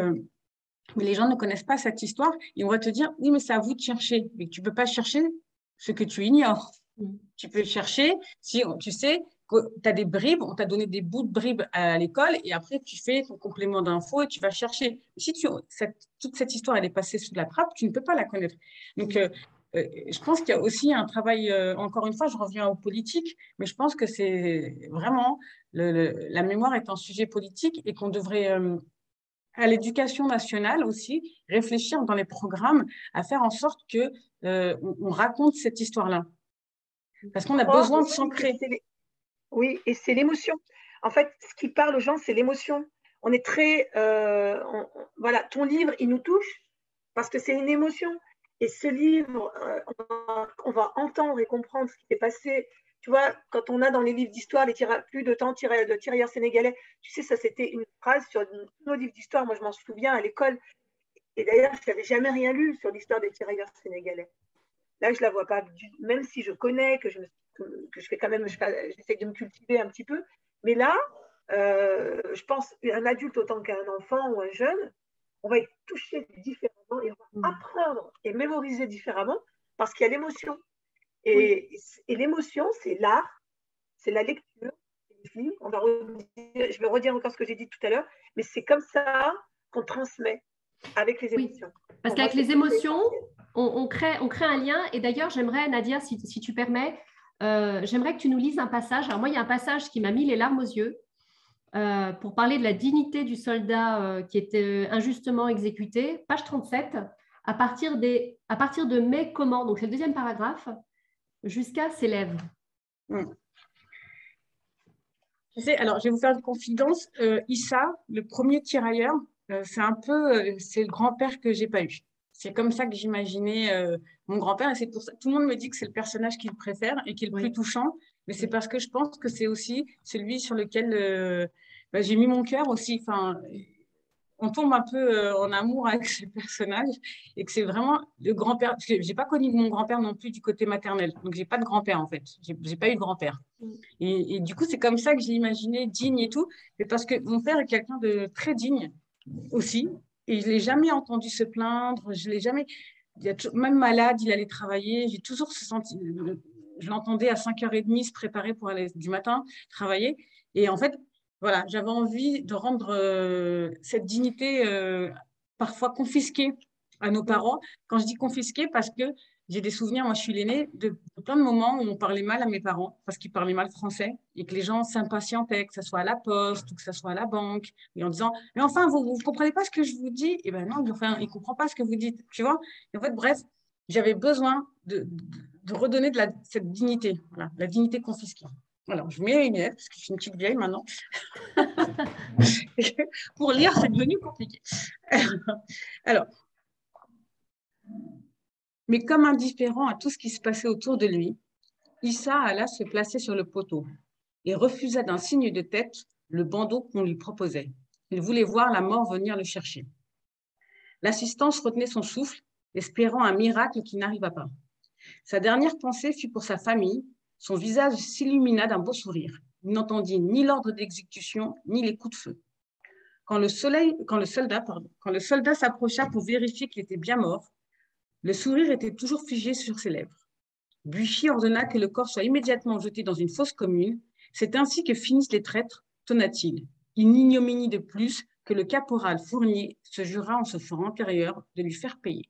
les gens ne connaissent pas cette histoire et on va te dire, oui, mais c'est à vous de chercher. Mais tu ne peux pas chercher ce que tu ignores. Tu peux chercher si tu sais que tu as des bribes, on t'a donné des bouts de bribes à l'école et après tu fais ton complément d'info et tu vas chercher. Si toute cette histoire elle est passée sous la trappe, tu ne peux pas la connaître. Donc, je pense qu'il y a aussi un travail, encore une fois, je reviens aux politiques, mais je pense que c'est vraiment, la mémoire est un sujet politique et qu'on devrait, à l'éducation nationale aussi, réfléchir dans les programmes à faire en sorte que on raconte cette histoire-là. Parce qu'on a besoin de s'ancrer. Oui, et c'est l'émotion. En fait, ce qui parle aux gens, c'est l'émotion. On est très... voilà, ton livre, il nous touche parce que c'est une émotion. Et ce livre, on va entendre et comprendre ce qui s'est passé. Tu vois, quand on a dans les livres d'histoire plus de temps de tirailleurs sénégalais, tu sais, ça c'était une phrase sur nos livres d'histoire. Moi, je m'en souviens à l'école. Et d'ailleurs, je n'avais jamais rien lu sur l'histoire des tirailleurs sénégalais. Là, je ne la vois pas, même si je connais, que je fais quand même, j'essaie de me cultiver un petit peu. Mais là, je pense un adulte autant qu'un enfant ou un jeune, on va être touché différemment et on va apprendre et mémoriser différemment parce qu'il y a l'émotion. Et l'émotion, c'est l'art, c'est la lecture, c'est les films. Je vais redire encore ce que j'ai dit tout à l'heure, mais c'est comme ça qu'on transmet avec les émotions. Parce qu'avec les émotions, on crée un lien. Et d'ailleurs, j'aimerais, Nadia, si tu permets, j'aimerais que tu nous lises un passage. Alors moi, il y a un passage qui m'a mis les larmes aux yeux pour parler de la dignité du soldat qui était injustement exécuté. Page 37, à partir de mais comment, donc c'est le deuxième paragraphe, jusqu'à ses lèvres. Tu sais, alors je vais vous faire une confidence. Issa, le premier tirailleur, c'est le grand-père que j'ai pas eu. C'est comme ça que j'imaginais mon grand-père et c'est pour ça tout le monde me dit que c'est le personnage qu'il préfère et qui est le plus touchant, mais c'est parce que je pense que c'est aussi celui sur lequel j'ai mis mon cœur aussi. Enfin, on tombe un peu en amour avec ce personnage et que c'est vraiment le grand-père. Parce que j'ai pas connu mon grand-père non plus du côté maternel, donc j'ai pas de grand-père en fait. J'ai pas eu de grand-père. Et du coup, c'est comme ça que j'ai imaginé digne et tout, mais parce que mon père est quelqu'un de très digne aussi, et je l'ai jamais entendu se plaindre, je l'ai jamais, même malade, il allait travailler, j'ai toujours ce sentiment, je l'entendais à 5h30 se préparer pour aller du matin travailler, et en fait, voilà, j'avais envie de rendre cette dignité parfois confisquée à nos parents. Quand je dis confisquée, parce que j'ai des souvenirs, moi je suis l'aînée, de plein de moments où on parlait mal à mes parents parce qu'ils parlaient mal français et que les gens s'impatientaient, que ce soit à la poste ou que ce soit à la banque, et en disant « Mais enfin, vous ne comprenez pas ce que je vous dis ?» Eh bien non, enfin, il ne comprend pas ce que vous dites, tu vois. Et en fait, bref, j'avais besoin de redonner cette dignité, voilà, la dignité confisquée. Alors, je mets les lunettes parce que je suis une petite vieille maintenant. Pour lire, c'est devenu compliqué. Alors, mais comme indifférent à tout ce qui se passait autour de lui, Issa alla se placer sur le poteau et refusa d'un signe de tête le bandeau qu'on lui proposait. Il voulait voir la mort venir le chercher. L'assistance retenait son souffle, espérant un miracle qui n'arriva pas. Sa dernière pensée fut pour sa famille. Son visage s'illumina d'un beau sourire. Il n'entendit ni l'ordre d'exécution, ni les coups de feu. Quand le soldat s'approcha pour vérifier qu'il était bien mort, le sourire était toujours figé sur ses lèvres. Buchy ordonna que le corps soit immédiatement jeté dans une fosse commune. C'est ainsi que finissent les traîtres, tonna-t-il. Une ignominie de plus que le caporal Fournier se jura en ce fort antérieur de lui faire payer.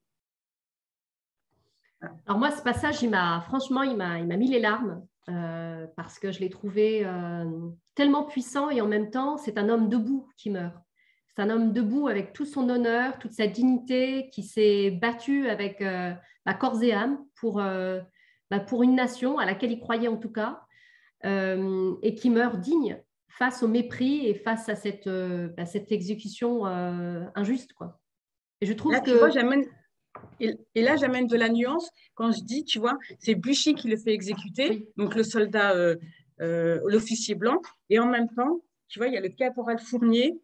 Alors moi, ce passage, franchement, il m'a mis les larmes parce que je l'ai trouvé tellement puissant et en même temps, c'est un homme debout qui meurt. C'est un homme debout avec tout son honneur, toute sa dignité, qui s'est battu avec corps et âme pour une nation à laquelle il croyait en tout cas, et qui meurt digne face au mépris et face à cette exécution injuste, quoi. Et je trouve là, que... tu vois, et là, j'amène de la nuance quand je dis, tu vois, c'est Buchy qui le fait exécuter, Oui. donc le soldat, l'officier blanc, et en même temps, tu vois, il y a le caporal Fournier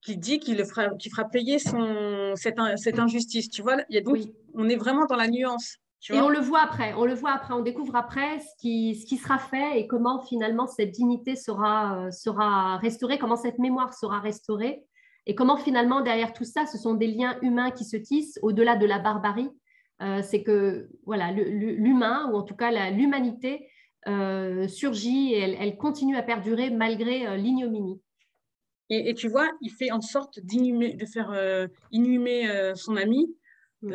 qui dit qu'il fera payer cette injustice. Tu vois, Oui. On est vraiment dans la nuance. Tu vois, et on le voit après, on découvre après ce qui sera fait et comment finalement cette dignité sera restaurée, comment cette mémoire sera restaurée et comment finalement derrière tout ça, ce sont des liens humains qui se tissent au-delà de la barbarie. C'est que voilà, l'humain, ou en tout cas l'humanité, surgit et elle continue à perdurer malgré l'ignominie. et tu vois, il fait en sorte de faire inhumer son ami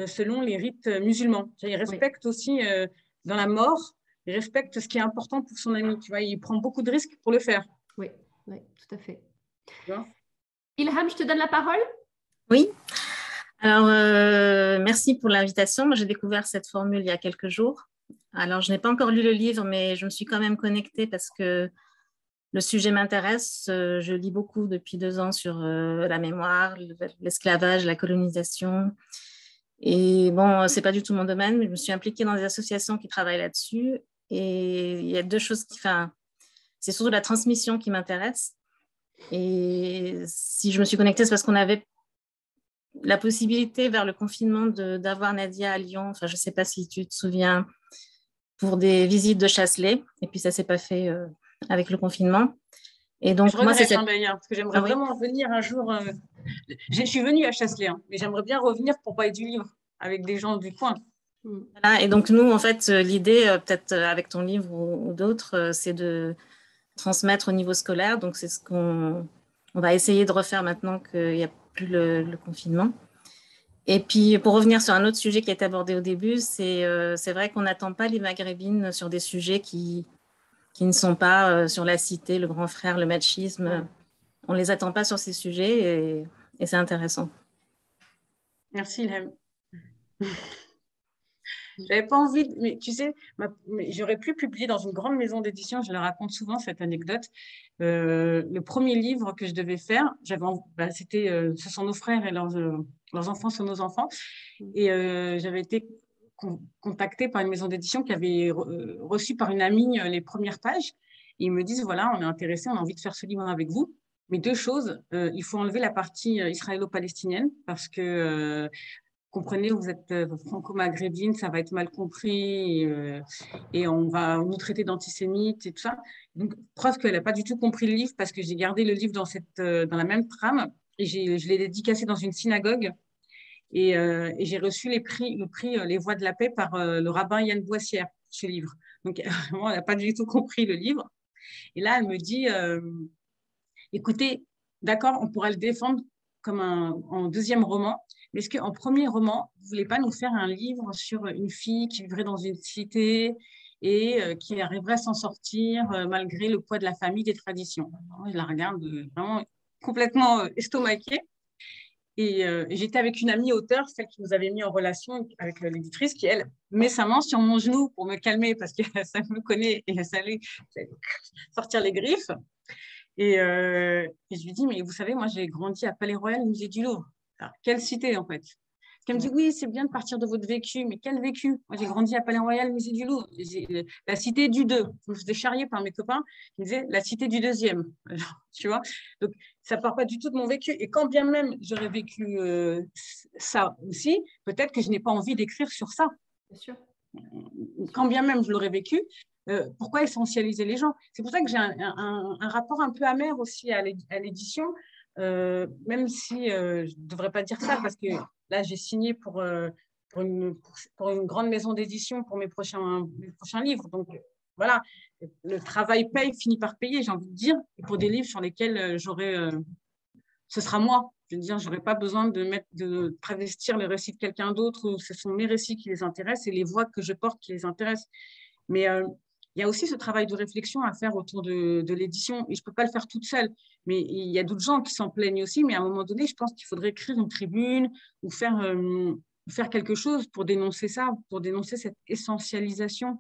selon les rites musulmans. Il respecte aussi dans la mort, il respecte ce qui est important pour son ami. Tu vois, il prend beaucoup de risques pour le faire. Oui, oui, tout à fait. Tu vois, Ilham, je te donne la parole. Oui. Alors, merci pour l'invitation. Moi, j'ai découvert cette formule il y a quelques jours. Alors, je n'ai pas encore lu le livre, mais je me suis quand même connectée parce que le sujet m'intéresse. Je lis beaucoup depuis 2 ans sur la mémoire, l'esclavage, la colonisation. Et bon, ce n'est pas du tout mon domaine, mais je me suis impliquée dans des associations qui travaillent là-dessus. Et il y a 2 choses c'est surtout la transmission qui m'intéresse. Et si je me suis connectée, c'est parce qu'on avait la possibilité vers le confinement d'avoir Nadia à Lyon. Enfin, je ne sais pas si tu te souviens, pour des visites de Chasselet. Et puis, ça ne s'est pas fait avec le confinement. Et donc, je regrette d'ailleurs, parce que j'aimerais vraiment venir un jour. Je suis venue à Chasselet, mais j'aimerais bien revenir pour parler du livre avec des gens du coin. Voilà, et donc, nous, en fait, l'idée, peut-être avec ton livre ou d'autres, c'est de transmettre au niveau scolaire. Donc, c'est ce qu'on va essayer de refaire maintenant qu'il n'y a plus le confinement. Et puis, pour revenir sur un autre sujet qui a été abordé au début, c'est vrai qu'on n'attend pas les maghrébines sur des sujets qui ne sont pas sur la cité, le grand frère, le machisme. On ne les attend pas sur ces sujets et c'est intéressant. Merci, Ilham. J'avais pas envie, mais tu sais, j'aurais pu publier dans une grande maison d'édition, je le raconte souvent cette anecdote. Le premier livre que je devais faire, c'était Ce sont nos frères et leurs enfants sont nos enfants. Et j'avais été contactée par une maison d'édition qui avait reçu par une amie les premières pages. Et ils me disent, voilà, on est intéressés, on a envie de faire ce livre avec vous. Mais 2 choses, il faut enlever la partie israélo-palestinienne parce que comprenez, vous êtes franco-maghrébine, ça va être mal compris et on va nous traiter d'antisémites et tout ça. Donc, preuve qu'elle n'a pas du tout compris le livre parce que j'ai gardé le livre dans la même trame et je l'ai dédicacé dans une synagogue et j'ai reçu le prix Les Voix de la Paix par le rabbin Yann Boissière, ce livre. Donc, vraiment, elle n'a pas du tout compris le livre. Et là, elle me dit, écoutez, d'accord, on pourra le défendre comme en 2e roman, mais est-ce qu'en 1er roman, vous ne voulez pas nous faire un livre sur une fille qui vivrait dans une cité et qui arriverait à s'en sortir malgré le poids de la famille, des traditions? Alors, je la regarde vraiment complètement estomaquée. Et j'étais avec une amie auteure, celle qui nous avait mis en relation avec l'éditrice, qui, elle, met sa main sur mon genou pour me calmer parce que ça me connaît et ça allait sortir les griffes. Et je lui dis, mais vous savez, moi, j'ai grandi à Palais-Royal, musée du Louvre. Alors, quelle cité, en fait? Qui me dit, oui, c'est bien de partir de votre vécu, mais quel vécu? Moi, j'ai grandi à Palais-Royal, Musée du Louvre. La cité du 2. Je me faisais charrier par mes copains qui me disaient la cité du 2e. Tu vois? Donc, ça ne part pas du tout de mon vécu. Et quand bien même j'aurais vécu ça aussi, peut-être que je n'ai pas envie d'écrire sur ça. Bien sûr. Quand bien même je l'aurais vécu, pourquoi essentialiser les gens? C'est pour ça que j'ai un rapport un peu amer aussi à l'édition, même si je ne devrais pas dire ça, parce que là, j'ai signé pour une grande maison d'édition pour mes prochains livres. Donc, voilà, le travail paye, finit par payer, j'ai envie de dire, et pour des livres sur lesquels ce sera moi. Je veux dire, je n'aurai pas besoin de travestir les récits de quelqu'un d'autre. Ce sont mes récits qui les intéressent et les voix que je porte qui les intéressent. Mais il y a aussi ce travail de réflexion à faire autour de l'édition. Et je ne peux pas le faire toute seule. Mais il y a d'autres gens qui s'en plaignent aussi. Mais à un moment donné, je pense qu'il faudrait écrire une tribune ou faire quelque chose pour dénoncer ça, pour dénoncer cette essentialisation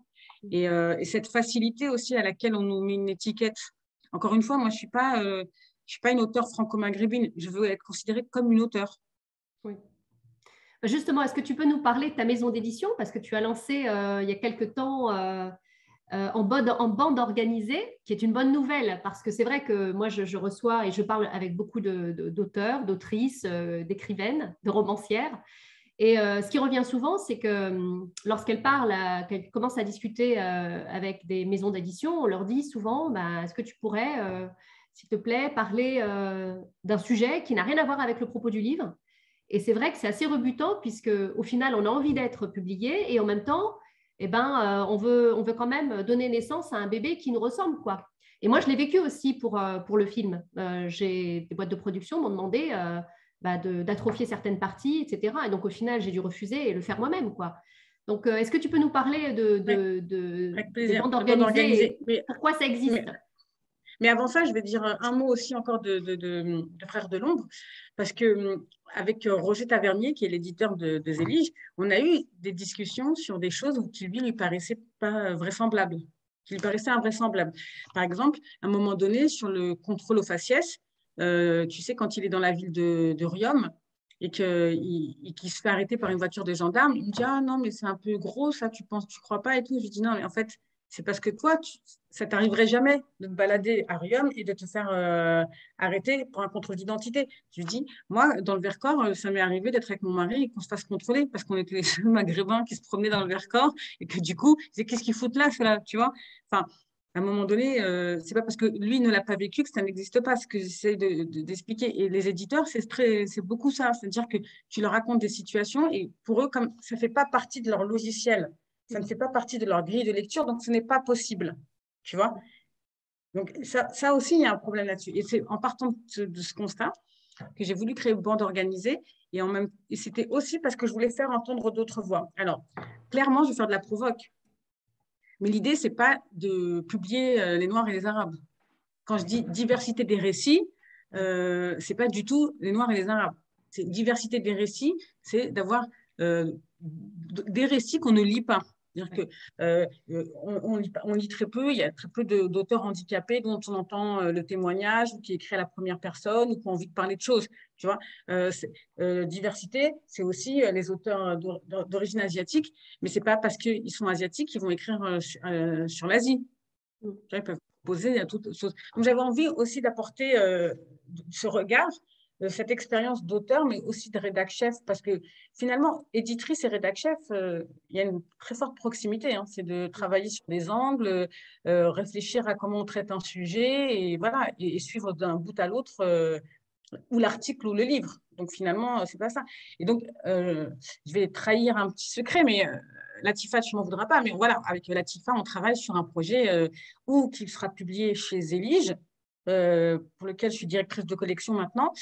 et cette facilité aussi à laquelle on nous met une étiquette. Encore une fois, moi, je ne suis pas une auteure franco-maghrébine. Je veux être considérée comme une auteure. Oui. Justement, est-ce que tu peux nous parler de ta maison d'édition? Parce que tu as lancé il y a quelque temps en bande organisée, qui est une bonne nouvelle. Parce que c'est vrai que moi, je reçois et je parle avec beaucoup d'auteurs, d'autrices, d'écrivaines, de romancières. Et ce qui revient souvent, c'est que lorsqu'elles parlent, qu'elles commencent à discuter avec des maisons d'édition, on leur dit souvent, bah, est-ce que tu pourrais, s'il te plaît, parler d'un sujet qui n'a rien à voir avec le propos du livre? Et c'est vrai que c'est assez rebutant, puisque au final, on a envie d'être publié et en même temps, eh ben, on veut quand même donner naissance à un bébé qui nous ressemble, quoi. Et moi, je l'ai vécu aussi pour le film. Des boîtes de production m'ont demandé d'atrophier certaines parties, etc. Et donc, au final, j'ai dû refuser et le faire moi-même, quoi. Donc, est-ce que tu peux nous parler de bandes organisées et pourquoi ça existe? Mais avant ça, je vais dire un mot aussi encore de Frères de l'Ombre, parce que avec Roger Tavernier, qui est l'éditeur de Zélige, on a eu des discussions sur des choses qui lui paraissaient pas vraisemblables, qui lui paraissaient invraisemblables. Par exemple, à un moment donné, sur le contrôle au faciès, tu sais, quand il est dans la ville de Riom et qu'il se fait arrêter par une voiture de gendarme, il me dit « Ah non, mais c'est un peu gros, ça, tu crois pas et tout ?» Je lui dis « Non, mais en fait, c'est parce que toi, ça t'arriverait jamais de te balader à Riom et de te faire arrêter pour un contrôle d'identité. » Je lui dis, moi, dans le Vercors, ça m'est arrivé d'être avec mon mari et qu'on se fasse contrôler parce qu'on était les seuls maghrébins qui se promenaient dans le Vercors et que du coup, c'est qu'est-ce qu'ils foutent là, cela, tu vois? Enfin, à un moment donné, c'est pas parce que lui ne l'a pas vécu que ça n'existe pas, ce que j'essaie d'expliquer. Et les éditeurs, c'est beaucoup ça. C'est-à-dire que tu leur racontes des situations et pour eux, comme ça ne fait pas partie de leur logiciel, ça ne fait pas partie de leur grille de lecture, donc ce n'est pas possible. Tu vois? Donc, ça aussi, il y a un problème là-dessus. Et c'est en partant de ce constat que j'ai voulu créer une bande organisée. Et c'était aussi parce que je voulais faire entendre d'autres voix. Alors, clairement, je vais faire de la provoque. Mais l'idée, ce n'est pas de publier les Noirs et les Arabes. Quand je dis diversité des récits, ce n'est pas du tout les Noirs et les Arabes. C'est diversité des récits, c'est d'avoir des récits qu'on ne lit pas. C'est-à-dire qu'on lit très peu, il y a très peu d'auteurs handicapés dont on entend le témoignage ou qui écrit à la première personne ou qui ont envie de parler de choses. Tu vois, diversité, c'est aussi les auteurs d'origine asiatique, mais ce n'est pas parce qu'ils sont asiatiques qu'ils vont écrire sur l'Asie. Ils peuvent poser à toutes choses. Donc j'avais envie aussi d'apporter ce regard, cette expérience d'auteur, mais aussi de rédac-chef, parce que finalement, éditrice et rédac-chef, il y a une très forte proximité. Hein, c'est de travailler sur des angles, réfléchir à comment on traite un sujet, et voilà, et suivre d'un bout à l'autre ou l'article ou le livre. Donc finalement, c'est pas ça. Et donc, je vais trahir un petit secret, mais Latifa, tu m'en voudras pas, mais voilà, avec Latifa, on travaille sur un projet qui sera publié chez Zélige, pour lequel je suis directrice de collection maintenant,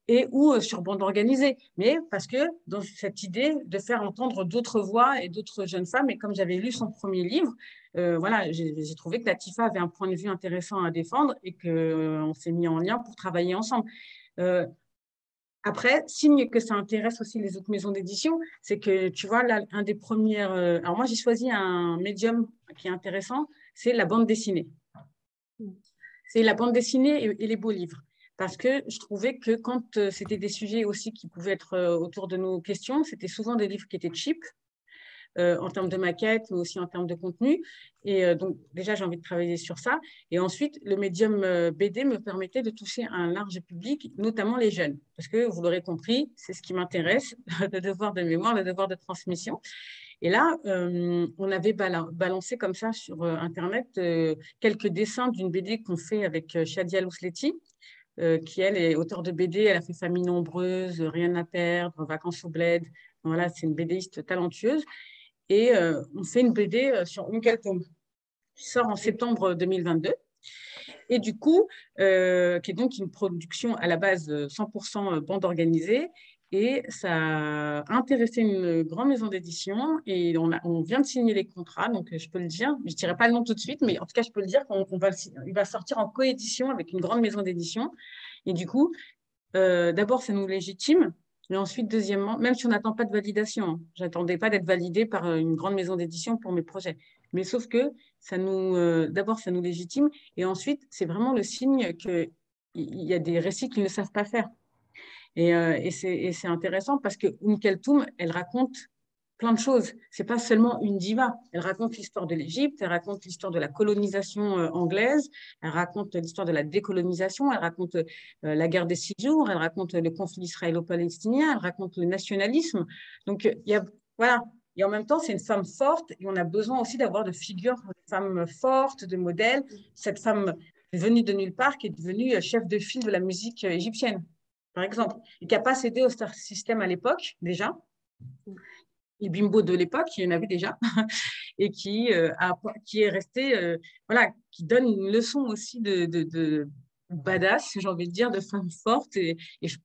et ou sur bande organisée. Mais parce que dans cette idée de faire entendre d'autres voix et d'autres jeunes femmes, et comme j'avais lu son premier livre, voilà, j'ai trouvé que Latifa avait un point de vue intéressant à défendre et qu'on s'est mis en lien pour travailler ensemble. Après, signe que ça intéresse aussi les autres maisons d'édition, c'est que, tu vois, là, un des premiers... alors moi, j'ai choisi un médium qui est intéressant, c'est la bande dessinée. C'est la bande dessinée et les beaux livres. parce que je trouvais que quand c'était des sujets aussi qui pouvaient être autour de nos questions, c'était souvent des livres qui étaient cheap, en termes de maquette, mais aussi en termes de contenu. Et donc, déjà, j'ai envie de travailler sur ça. Et ensuite, le médium BD me permettait de toucher un large public, notamment les jeunes. Parce que, vous l'aurez compris, c'est ce qui m'intéresse, le devoir de mémoire, le devoir de transmission. Et là, on avait balancé comme ça sur Internet quelques dessins d'une BD qu'on fait avec Shadia Lousletti, qui, elle, est auteure de BD. Elle a fait Famille nombreuse, Rien à perdre, Vacances au bled. Voilà, c'est une BDiste talentueuse. Et on fait une BD sur Umkeltum, qui sort en septembre 2022. Et du coup, qui est donc une production à la base 100% bande organisée. Et ça a intéressé une grande maison d'édition. Et on vient de signer les contrats, donc je peux le dire. Je ne dirai pas le nom tout de suite, mais en tout cas, je peux le dire qu'il va sortir en coédition avec une grande maison d'édition. Et du coup, d'abord, ça nous légitime. Mais ensuite, deuxièmement, même si on n'attend pas de validation, hein, je n'attendais pas d'être validée par une grande maison d'édition pour mes projets. Mais sauf que d'abord, ça nous légitime. Et ensuite, c'est vraiment le signe qu'il y a des récits qu'ils ne savent pas faire. Et c'est intéressant parce que Keltoum, elle raconte plein de choses. C'est pas seulement une diva. Elle raconte l'histoire de l'Égypte, elle raconte l'histoire de la colonisation anglaise, elle raconte l'histoire de la décolonisation, elle raconte la guerre des 6 jours, elle raconte le conflit israélo-palestinien, elle raconte le nationalisme. Donc, voilà. Et en même temps, c'est une femme forte et on a besoin aussi d'avoir de figures de femmes fortes, de modèles. Cette femme venue de nulle part qui est devenue chef de file de la musique égyptienne, par exemple, et qui n'a pas cédé au Star System à l'époque, déjà. Les bimbos de l'époque, il y en avait déjà, et qui est resté, voilà, qui donne une leçon aussi de badass, j'ai envie de dire, de femme forte. Et je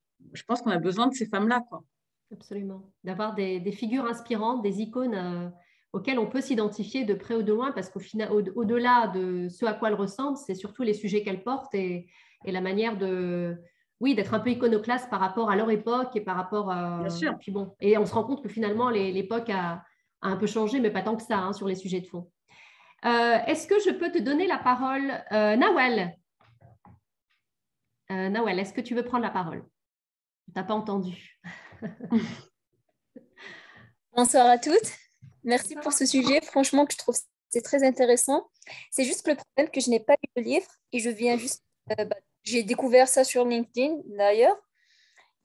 pense qu'on a besoin de ces femmes-là, quoi. Absolument. D'avoir des figures inspirantes, des icônes auxquelles on peut s'identifier de près ou de loin, parce qu'au final, au-delà de ce à quoi elle ressemble, c'est surtout les sujets qu'elle porte et la manière d'être un peu iconoclaste par rapport à leur époque et par rapport à… Bien sûr. Puis bon, et on se rend compte que finalement, l'époque a un peu changé, mais pas tant que ça, hein, sur les sujets de fond. Est-ce que je peux te donner la parole, Nawal? Nawal, est-ce que tu veux prendre la parole? Je t'ai pas entendu. Bonsoir à toutes. Merci pour ce sujet. Franchement, que je trouve c'est très intéressant. C'est juste le problème que je n'ai pas lu le livre et je viens juste… j'ai découvert ça sur LinkedIn d'ailleurs.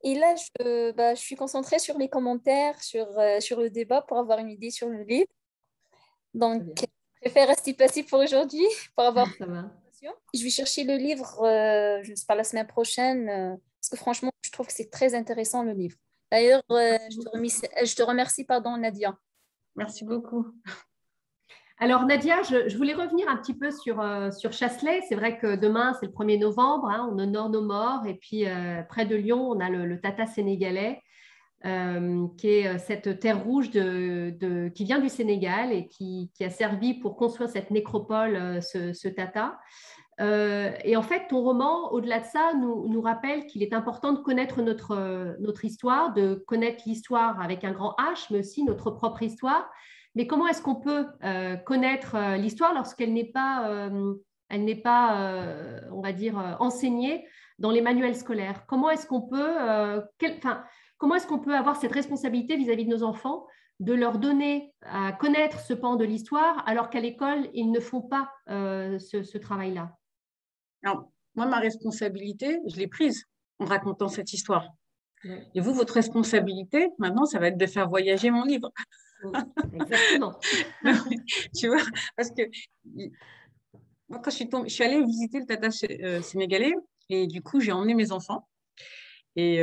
Et là, je suis concentrée sur les commentaires, sur le débat pour avoir une idée sur le livre. Donc, je préfère rester passive pour aujourd'hui pour avoir ça va. Je vais chercher le livre, je ne sais pas, la semaine prochaine, parce que franchement, je trouve que c'est très intéressant le livre. D'ailleurs, je te remercie, pardon, Nadia. Merci beaucoup. Alors Nadia, je voulais revenir un petit peu sur Chasselet. C'est vrai que demain, c'est le 1er novembre, hein, on honore nos morts. Et puis, près de Lyon, on a le Tata sénégalais, qui est cette terre rouge qui vient du Sénégal et qui a servi pour construire cette nécropole, ce Tata. Et en fait, ton roman, au-delà de ça, nous rappelle qu'il est important de connaître notre histoire, de connaître l'histoire avec un grand H, mais aussi notre propre histoire. Mais comment est-ce qu'on peut connaître l'histoire lorsqu'elle n'est pas, on va dire, enseignée dans les manuels scolaires? Comment est-ce qu'on peut, comment est-ce qu'on peut avoir cette responsabilité vis-à-vis de nos enfants de leur donner à connaître ce pan de l'histoire alors qu'à l'école, ils ne font pas ce travail-là? Alors, moi, ma responsabilité, je l'ai prise en racontant cette histoire. Oui. Et vous, votre responsabilité, maintenant, ça va être de faire voyager mon livre. Exactement. Tu vois, parce que moi, quand je suis allée visiter le Tata sénégalais, et du coup, j'ai emmené mes enfants. Et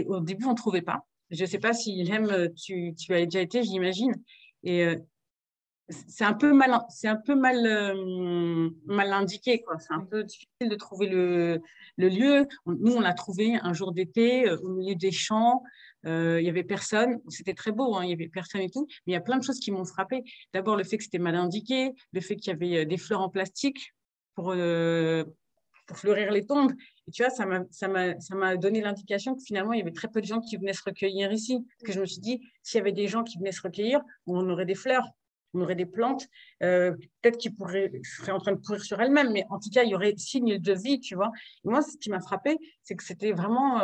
au début, on ne trouvait pas. Je ne sais pas si Ilham, tu as déjà été, j'imagine. Et c'est un peu mal indiqué, quoi. C'est un peu difficile de trouver le lieu. Nous, on l'a trouvé un jour d'été au milieu des champs. Il y avait personne. C'était très beau, hein, il y avait personne et tout. Mais il y a plein de choses qui m'ont frappée. D'abord, le fait que c'était mal indiqué, le fait qu'il y avait des fleurs en plastique pour fleurir les tombes. Et tu vois, ça m'a donné l'indication que finalement, il y avait très peu de gens qui venaient se recueillir ici. Parce que je me suis dit, s'il y avait des gens qui venaient se recueillir, on aurait des fleurs. on aurait des plantes, peut-être qui seraient en train de courir sur elles-mêmes, mais en tout cas, il y aurait signe de vie, tu vois. Et moi, ce qui m'a frappé, c'est que c'était vraiment...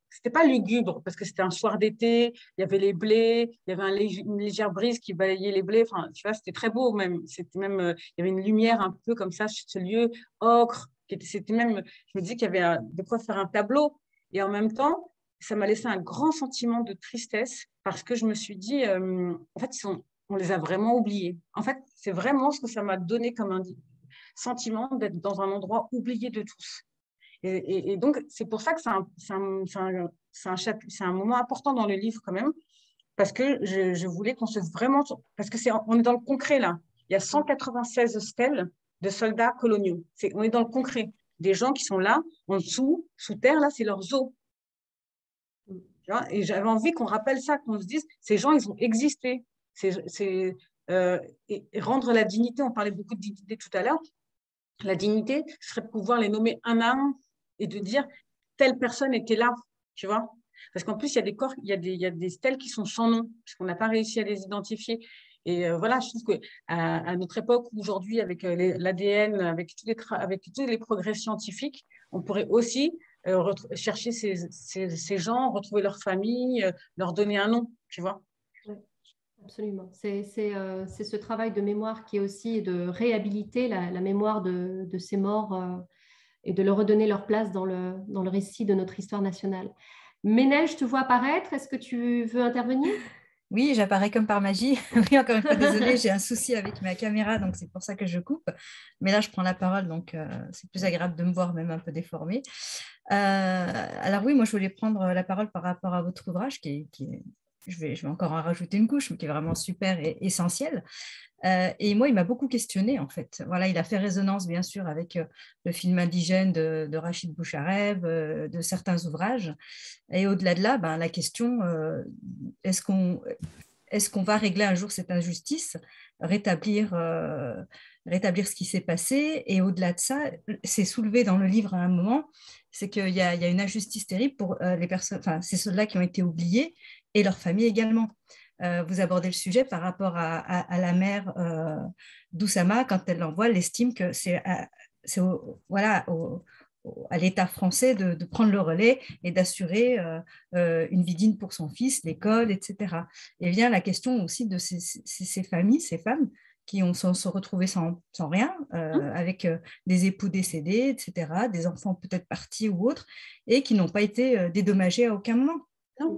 c'était pas lugubre, parce que c'était un soir d'été, il y avait les blés, il y avait une légère brise qui balayait les blés, enfin, tu vois, c'était très beau même. C'était même, il y avait une lumière un peu comme ça sur ce lieu, ocre, c'était même, je me disais qu'il y avait de quoi faire un tableau. Et en même temps, ça m'a laissé un grand sentiment de tristesse, parce que je me suis dit, en fait, on les a vraiment oubliés. En fait, c'est vraiment ce que ça m'a donné comme un sentiment d'être dans un endroit oublié de tous. Et donc, c'est pour ça que c'est un moment important dans le livre quand même, parce que je voulais qu'on se vraiment... Parce que on est dans le concret là. Il y a 196 stèles de soldats coloniaux. On est dans le concret. Des gens qui sont là, en dessous, sous terre, là, c'est leurs os. Et j'avais envie qu'on rappelle ça, qu'on se dise, ces gens, ils ont existé. Et rendre la dignité, on parlait beaucoup de dignité tout à l'heure, la dignité, ce serait de pouvoir les nommer un à un et de dire telle personne était là, tu vois. Parce qu'en plus, il y a des corps, il y a des stèles qui sont sans nom, parce qu'on n'a pas réussi à les identifier. Et voilà, je trouve qu'à notre époque, aujourd'hui, avec l'ADN, avec tous les progrès scientifiques, on pourrait aussi chercher ces gens, retrouver leur famille, leur donner un nom, tu vois. Oui, absolument. C'est ce travail de mémoire qui est aussi de réhabiliter la mémoire de ces morts et de leur redonner leur place dans le récit de notre histoire nationale. Ménel, je te vois apparaître. Est-ce que tu veux intervenir? Oui, j'apparais comme par magie. Oui, encore une fois, désolée, j'ai un souci avec ma caméra, donc c'est pour ça que je coupe. Mais là, je prends la parole, donc c'est plus agréable de me voir même un peu déformée. Alors oui, moi, je voulais prendre la parole par rapport à votre ouvrage, je vais encore en rajouter une couche, mais qui est vraiment super et essentiel. Et moi, il m'a beaucoup questionné en fait. Voilà, il a fait résonance, bien sûr, avec le film indigène de Rachid Bouchareb, de certains ouvrages. Et au-delà de là, la question, est-ce qu'on va régler un jour cette injustice, rétablir ce qui s'est passé? Et au-delà de ça, c'est soulevé dans le livre à un moment, c'est qu'il y a une injustice terrible pour les personnes, enfin, c'est ceux-là qui ont été oubliés et leurs familles également. Vous abordez le sujet par rapport à la mère d'Oussama, quand elle l'envoie, elle estime que c'est à l'État français de prendre le relais et d'assurer une vie digne pour son fils, l'école, etc. Et vient la question aussi de ces familles, ces femmes qui sont retrouvées sans rien, avec des époux décédés, etc., des enfants peut-être partis ou autres, et qui n'ont pas été dédommagés à aucun moment.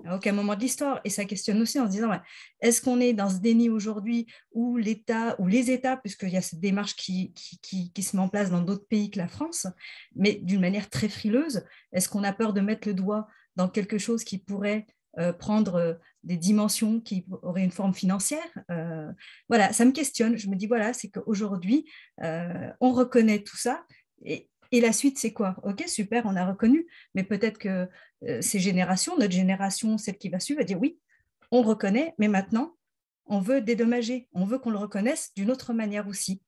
À aucun moment de l'histoire. Et ça questionne aussi en se disant, est-ce qu'on est dans ce déni aujourd'hui où l'État, ou les États, puisqu'il y a cette démarche qui se met en place dans d'autres pays que la France, mais d'une manière très frileuse, est-ce qu'on a peur de mettre le doigt dans quelque chose qui pourrait prendre des dimensions qui auraient une forme financière? Voilà, ça me questionne. Je me dis, voilà, c'est qu'aujourd'hui, on reconnaît tout ça, et la suite, c'est quoi? Ok, super, on a reconnu, mais peut-être que ces générations, notre génération, celle qui va suivre, va dire oui, on reconnaît, mais maintenant, on veut dédommager, on veut qu'on le reconnaisse d'une autre manière aussi.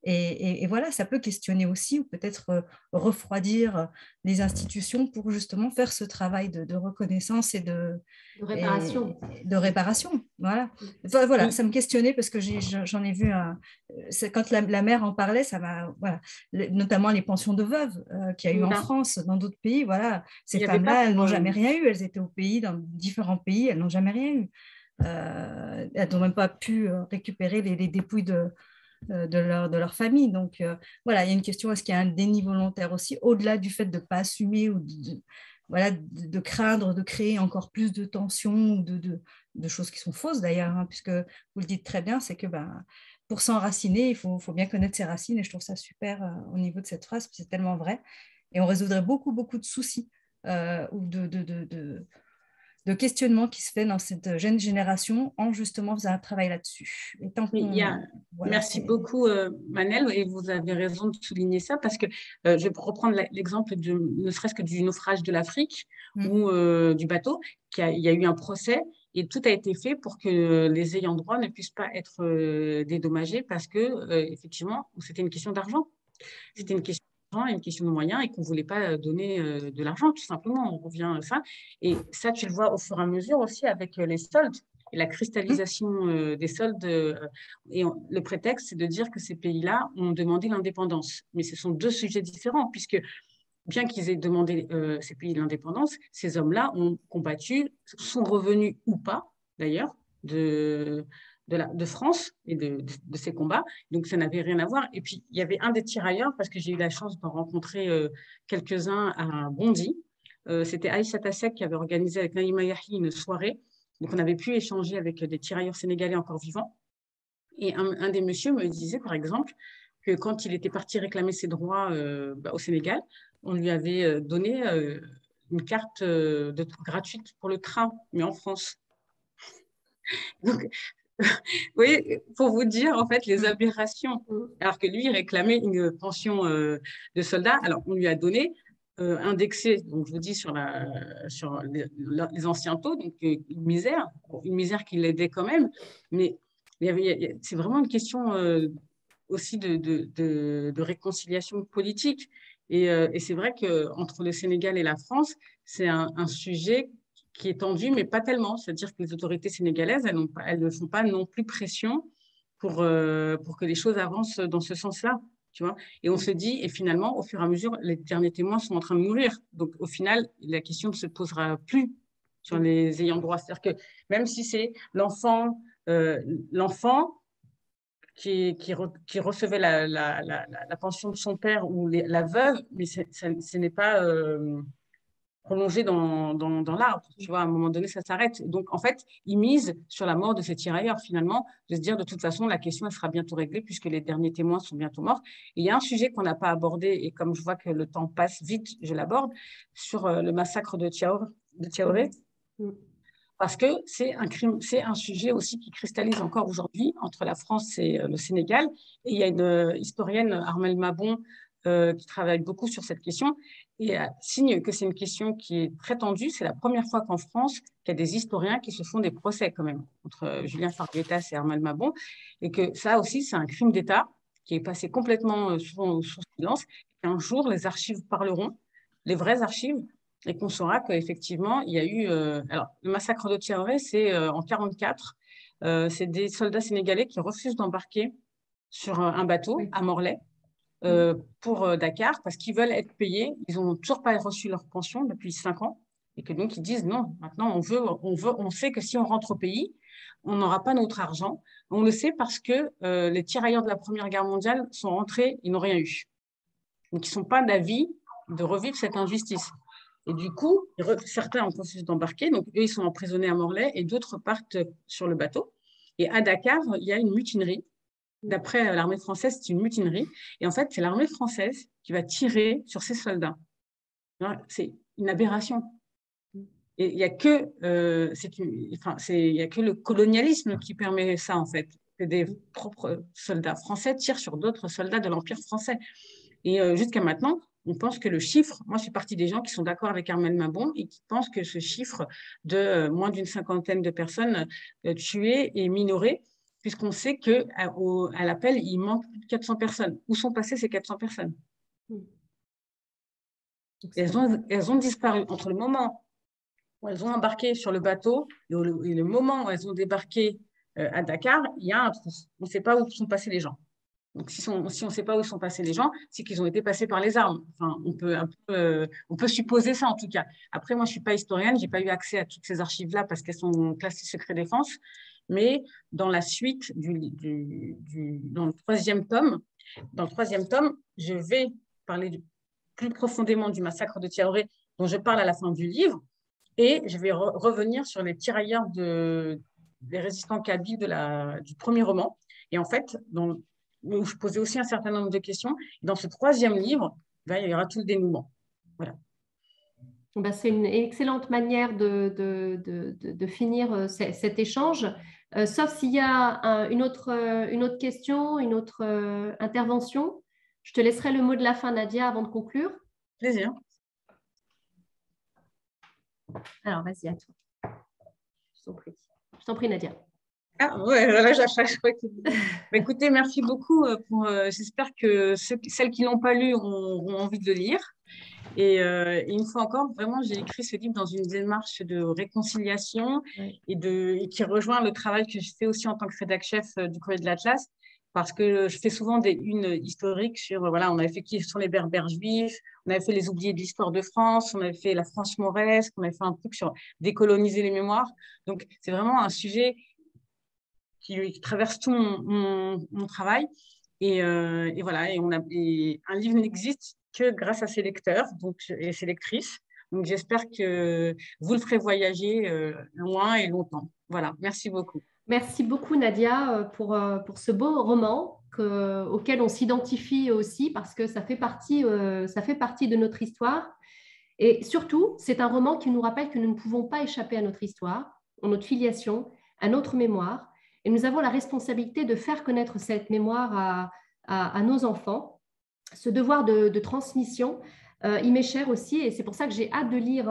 Et voilà, ça peut questionner aussi, ou peut-être refroidir les institutions pour justement faire ce travail de reconnaissance et de réparation. Voilà. Enfin, voilà, ça me questionnait parce que j'en ai vu quand la mère en parlait, ça m'a, voilà, notamment les pensions de veuves qu'il y a eu en France, dans d'autres pays. Voilà, ces femmes-là, elles n'ont jamais rien eu. Elles étaient au pays, dans différents pays, elles n'ont jamais rien eu. Elles n'ont même pas pu récupérer les dépouilles de leur famille. Donc, voilà, il y a une question, est-ce qu'il y a un déni volontaire aussi, au-delà du fait de ne pas assumer ou de craindre de créer encore plus de tensions ou de choses qui sont fausses d'ailleurs, hein, puisque vous le dites très bien, c'est que pour s'enraciner, il faut bien connaître ses racines, et je trouve ça super au niveau de cette phrase, c'est tellement vrai, et on résoudrait beaucoup de soucis ou de questionnement qui se fait dans cette jeune génération en justement faisant un travail là-dessus. Merci beaucoup, Manel, et vous avez raison de souligner ça, parce que je vais reprendre l'exemple ne serait-ce que du naufrage de l'Afrique ou du bateau, il y a eu un procès et tout a été fait pour que les ayants droit ne puissent pas être dédommagés, parce que effectivement, c'était une question d'argent. C'était une question de moyens, et qu'on ne voulait pas donner de l'argent, tout simplement. On revient à ça. Et ça, tu le vois au fur et à mesure aussi avec les soldes. et la cristallisation des soldes. Le prétexte, c'est de dire que ces pays-là ont demandé l'indépendance. Mais ce sont deux sujets différents, puisque bien qu'ils aient demandé ces pays l'indépendance, ces hommes-là ont combattu, sont revenus ou pas, d'ailleurs, de France et de ces combats. Donc, ça n'avait rien à voir. Et puis, il y avait un des tirailleurs, parce que j'ai eu la chance d'en rencontrer quelques-uns à Bondy. C'était Aïssa Tassek qui avait organisé avec Naïma Yahi une soirée. Donc, on avait pu échanger avec des tirailleurs sénégalais encore vivants. Et un des messieurs me disait, par exemple, que quand il était parti réclamer ses droits au Sénégal, on lui avait donné une carte gratuite pour le train, mais en France. Donc, oui, pour vous dire, en fait, les aberrations. Alors que lui, il réclamait une pension de soldat. Alors, on lui a donné indexé, donc je vous dis, sur les anciens taux, donc une misère qui l'aidait quand même. Mais c'est vraiment une question aussi de réconciliation politique. Et c'est vrai qu'entre le Sénégal et la France, c'est un sujet qui est tendu, mais pas tellement. C'est-à-dire que les autorités sénégalaises, elles ne font pas non plus pression pour que les choses avancent dans ce sens-là. Tu vois. Et on se dit, et finalement, au fur et à mesure, les derniers témoins sont en train de mourir. Donc, au final, la question ne se posera plus sur les ayants droit. C'est-à-dire que même si c'est l'enfant qui recevait la pension de son père ou la veuve, mais ce n'est pas prolongé dans l'arbre. Tu vois, à un moment donné, ça s'arrête. Donc, en fait, ils misent sur la mort de ces tirailleurs, finalement, de se dire, de toute façon, la question, elle sera bientôt réglée puisque les derniers témoins sont bientôt morts. Et il y a un sujet qu'on n'a pas abordé, et comme je vois que le temps passe vite, je l'aborde, sur le massacre de Thiaoré. Parce que c'est un crime, c'est un sujet aussi qui cristallise encore aujourd'hui entre la France et le Sénégal. Et il y a une historienne, Armelle Mabon, qui travaille beaucoup sur cette question et signe que c'est une question qui est très tendue. C'est la première fois qu'en France, qu'il y a des historiens qui se font des procès quand même entre Julien Farguetas et Armelle Mabon, et que ça aussi, c'est un crime d'État qui est passé complètement sous silence. Et un jour, les archives parleront, les vraies archives, et qu'on saura qu'effectivement, il y a eu... alors, le massacre de Thiaoré, c'est en 1944. C'est des soldats sénégalais qui refusent d'embarquer sur un bateau à Morlaix pour Dakar parce qu'ils veulent être payés. Ils n'ont toujours pas reçu leur pension depuis 5 ans. Et que donc, ils disent non, maintenant, on sait que si on rentre au pays, on n'aura pas notre argent. On le sait parce que les tirailleurs de la Première Guerre mondiale sont rentrés, ils n'ont rien eu. Donc, ils ne sont pas d'avis de revivre cette injustice. Et du coup, certains ont refusé d'embarquer, donc eux, ils sont emprisonnés à Morlaix et d'autres partent sur le bateau. Et à Dakar, il y a une mutinerie. D'après l'armée française, c'est une mutinerie. Et en fait, c'est l'armée française qui va tirer sur ces soldats. C'est une aberration. Et il n'y a que, il y a que le colonialisme qui permet ça, en fait, que des propres soldats français tirent sur d'autres soldats de l'Empire français. Et jusqu'à maintenant, on pense que le chiffre, moi je fais partie des gens qui sont d'accord avec Armelle Mabon et qui pensent que ce chiffre de moins d'une 50aine de personnes tuées est minoré, puisqu'on sait qu'à l'appel, il manque plus de 400 personnes. Où sont passées ces 400 personnes? Elles ont disparu entre le moment où elles ont embarqué sur le bateau et le moment où elles ont débarqué à Dakar, il y a un trou. On ne sait pas où sont passés les gens. Donc, si on ne sait pas où sont passés les gens, c'est qu'ils ont été passés par les armes. Enfin, on peut supposer ça, en tout cas. Après, moi, je ne suis pas historienne, je n'ai pas eu accès à toutes ces archives-là parce qu'elles sont classées secret défense. Mais dans la suite, dans le troisième tome, je vais parler plus profondément du massacre de Thiaoré, dont je parle à la fin du livre, et je vais revenir sur les tirailleurs des résistants kabyles du premier roman. Et en fait, où je posais aussi un certain nombre de questions. Dans ce troisième livre, il y aura tout le dénouement. Voilà. Ben, c'est une excellente manière de finir cet échange. Sauf s'il y a une autre question, une autre intervention. Je te laisserai le mot de la fin, Nadia, avant de conclure. Plaisir. Alors, vas-y, à toi. Je t'en prie, Nadia. Ah, ouais, là, je crois que... Écoutez, merci beaucoup. J'espère que celles qui ne l'ont pas lu auront envie de le lire. Et une fois encore, vraiment, j'ai écrit ce livre dans une démarche de réconciliation et qui rejoint le travail que je fais aussi en tant que rédac-chef du Courrier de l'Atlas, parce que je fais souvent des unes historiques sur, voilà, on avait fait qui sont les Berbères juifs, on avait fait les oubliés de l'histoire de France, on avait fait la France mauresque, on avait fait un truc sur décoloniser les mémoires. Donc, c'est vraiment un sujet qui traverse tout mon travail. Et voilà, et un livre n'existe que grâce à ses lecteurs et ses lectrices. Donc, j'espère que vous le ferez voyager loin et longtemps. Voilà, merci beaucoup. Merci beaucoup, Nadia, pour ce beau roman auquel on s'identifie aussi parce que ça fait partie de notre histoire. Et surtout, c'est un roman qui nous rappelle que nous ne pouvons pas échapper à notre histoire, à notre filiation, à notre mémoire. Et nous avons la responsabilité de faire connaître cette mémoire à nos enfants. Ce devoir de transmission, il m'est cher aussi. Et c'est pour ça que j'ai hâte de lire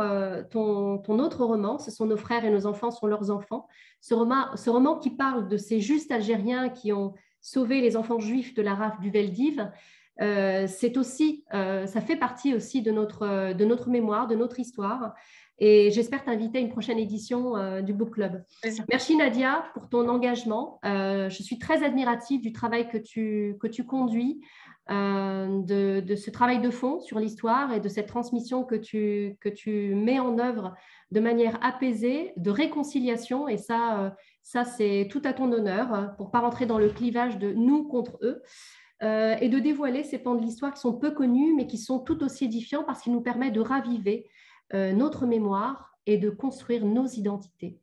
ton autre roman. Ce sont nos frères et nos enfants sont leurs enfants. Ce roman qui parle de ces justes Algériens qui ont sauvé les enfants juifs de la rafle du Veldiv. C'est aussi, ça fait partie aussi de notre mémoire, de notre histoire. Et j'espère t'inviter à une prochaine édition du Book Club. Merci Nadia pour ton engagement. Je suis très admirative du travail que tu conduis, de ce travail de fond sur l'histoire et de cette transmission que tu mets en œuvre de manière apaisée, de réconciliation. Et ça c'est tout à ton honneur pour ne pas rentrer dans le clivage de nous contre eux. Et de dévoiler ces pans de l'histoire qui sont peu connus, mais qui sont tout aussi édifiants parce qu'ils nous permettent de raviver notre mémoire et de construire nos identités.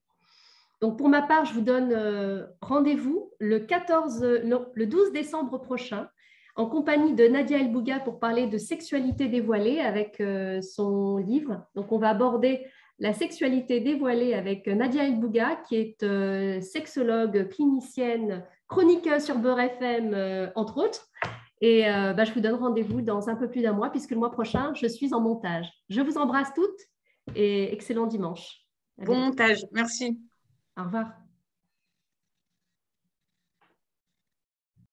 Donc, pour ma part, je vous donne rendez-vous le 12 décembre prochain en compagnie de Nadia El Bouga pour parler de sexualité dévoilée avec son livre. Donc, on va aborder la sexualité dévoilée avec Nadia El Bouga, qui est sexologue, clinicienne, chroniqueuse sur Beurre FM, entre autres. Et je vous donne rendez-vous dans un peu plus d'un mois, puisque le mois prochain, je suis en montage. Je vous embrasse toutes et excellent dimanche. Bon montage, merci. Au revoir.